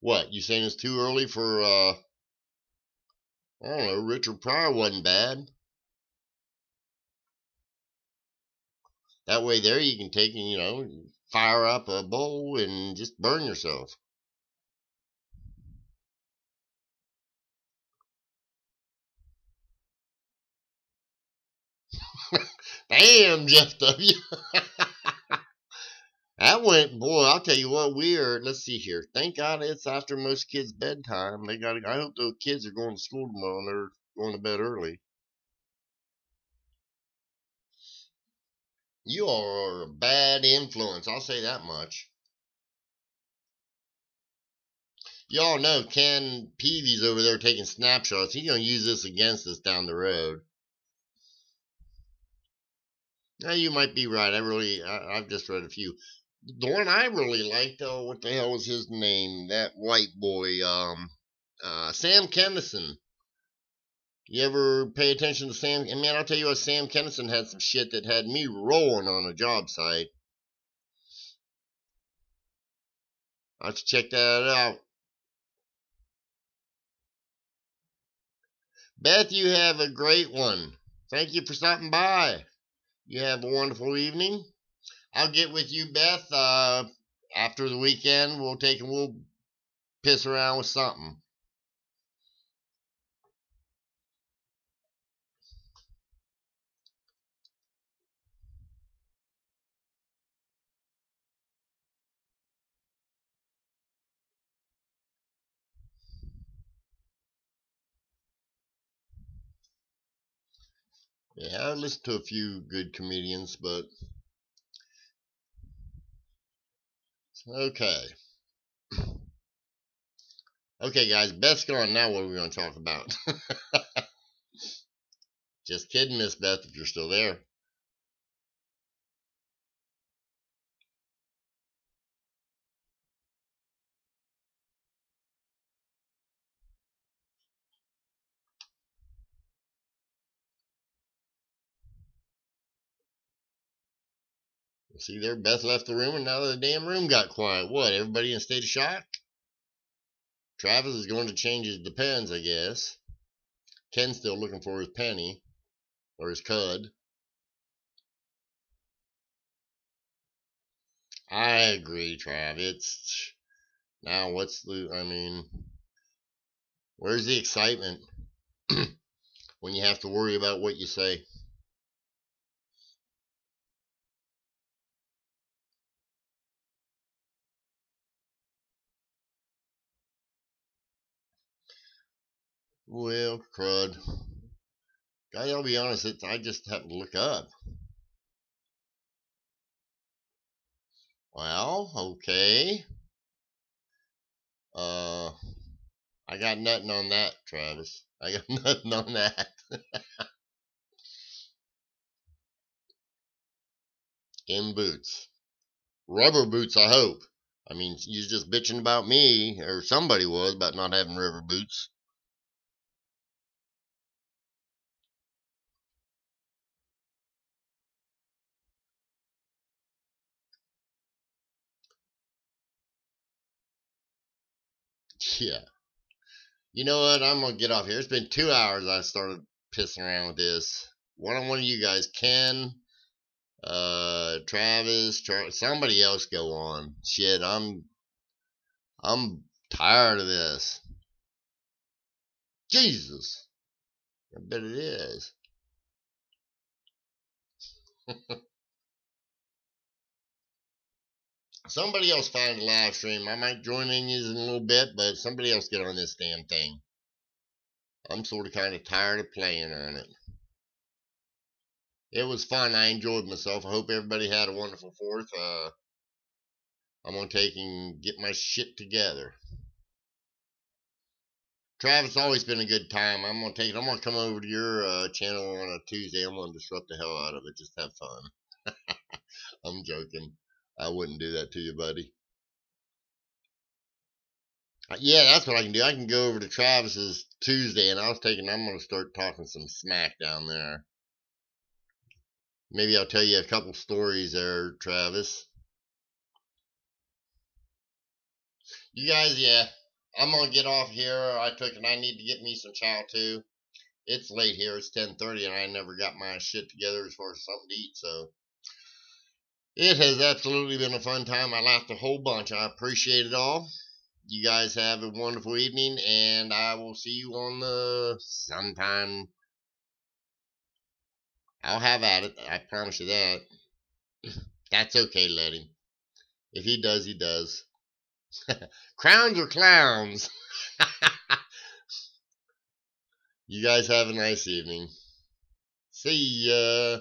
S1: What, you saying it's too early for I don't know, Richard Pryor wasn't bad. That way there you can take and, fire up a bowl and just burn yourself. Damn, Jeff W. That went, boy, I'll tell you what, let's see here. Thank God it's after most kids' bedtime. I hope those kids are going to school tomorrow and they're going to bed early. You are a bad influence, I'll say that much. Y'all know Ken Peavy's over there taking snapshots. He's going to use this against us down the road. Now, you might be right. I've just read a few. The one I really liked, what the hell was his name? That white boy, Sam Kinison. You ever pay attention to Sam? And man, I'll tell you what, Sam Kinison had some shit that had me rolling on a job site. I'll have to check that out. Beth, you have a great one. Thank you for stopping by. You have a wonderful evening. I'll get with you, Beth, after the weekend. We'll piss around with something. Yeah, I listened to a few good comedians, but okay. Okay, guys, Beth's gone. Now what are we going to talk about? Just kidding, Miss Beth, if you're still there. See there, Beth left the room, and now the damn room got quiet. What, everybody in a state of shock? Travis is going to change his depends, I guess. Ken's still looking for his penny. Or his cud. I agree, Trav. It's... Now, what's the... I mean... Where's the excitement? When you have to worry about what you say. Well, crud. I'll be honest, I just happened to look up. Well, okay. I got nothing on that, Travis. I got nothing on that. In boots. Rubber boots, I hope. I mean, you're just bitching about me, or somebody was, about not having rubber boots. Yeah. You know what? I'm going to get off here. It's been 2 hours I started pissing around with this. One of you guys, Ken, Travis, somebody else go on. Shit, I'm tired of this. Jesus. I bet it is. Somebody else find a live stream. I might join in you in a little bit, but somebody else get on this damn thing. I'm sort of kind of tired of playing on it. It was fun. I enjoyed myself. I hope everybody had a wonderful 4th. I'm going to take and get my shit together. Travis, always been a good time. I'm going to take it. I'm going to come over to your channel on a Tuesday. I'm going to disrupt the hell out of it. Just have fun. I'm joking. I wouldn't do that to you, buddy. Yeah, that's what I can do. I can go over to Travis's Tuesday, and I'm going to start talking some smack down there. Maybe I'll tell you a couple stories there, Travis. You guys, yeah. I'm going to get off here. I need to get me some chow, too. It's late here. It's 10:30, and I never got my shit together as far as something to eat, so... It has absolutely been a fun time. I laughed a whole bunch. I appreciate it all. You guys have a wonderful evening, and I will see you on the sometime. I'll have at it. I promise you that. That's okay, let him. If he does, he does. Crowns or clowns? You guys have a nice evening. See ya.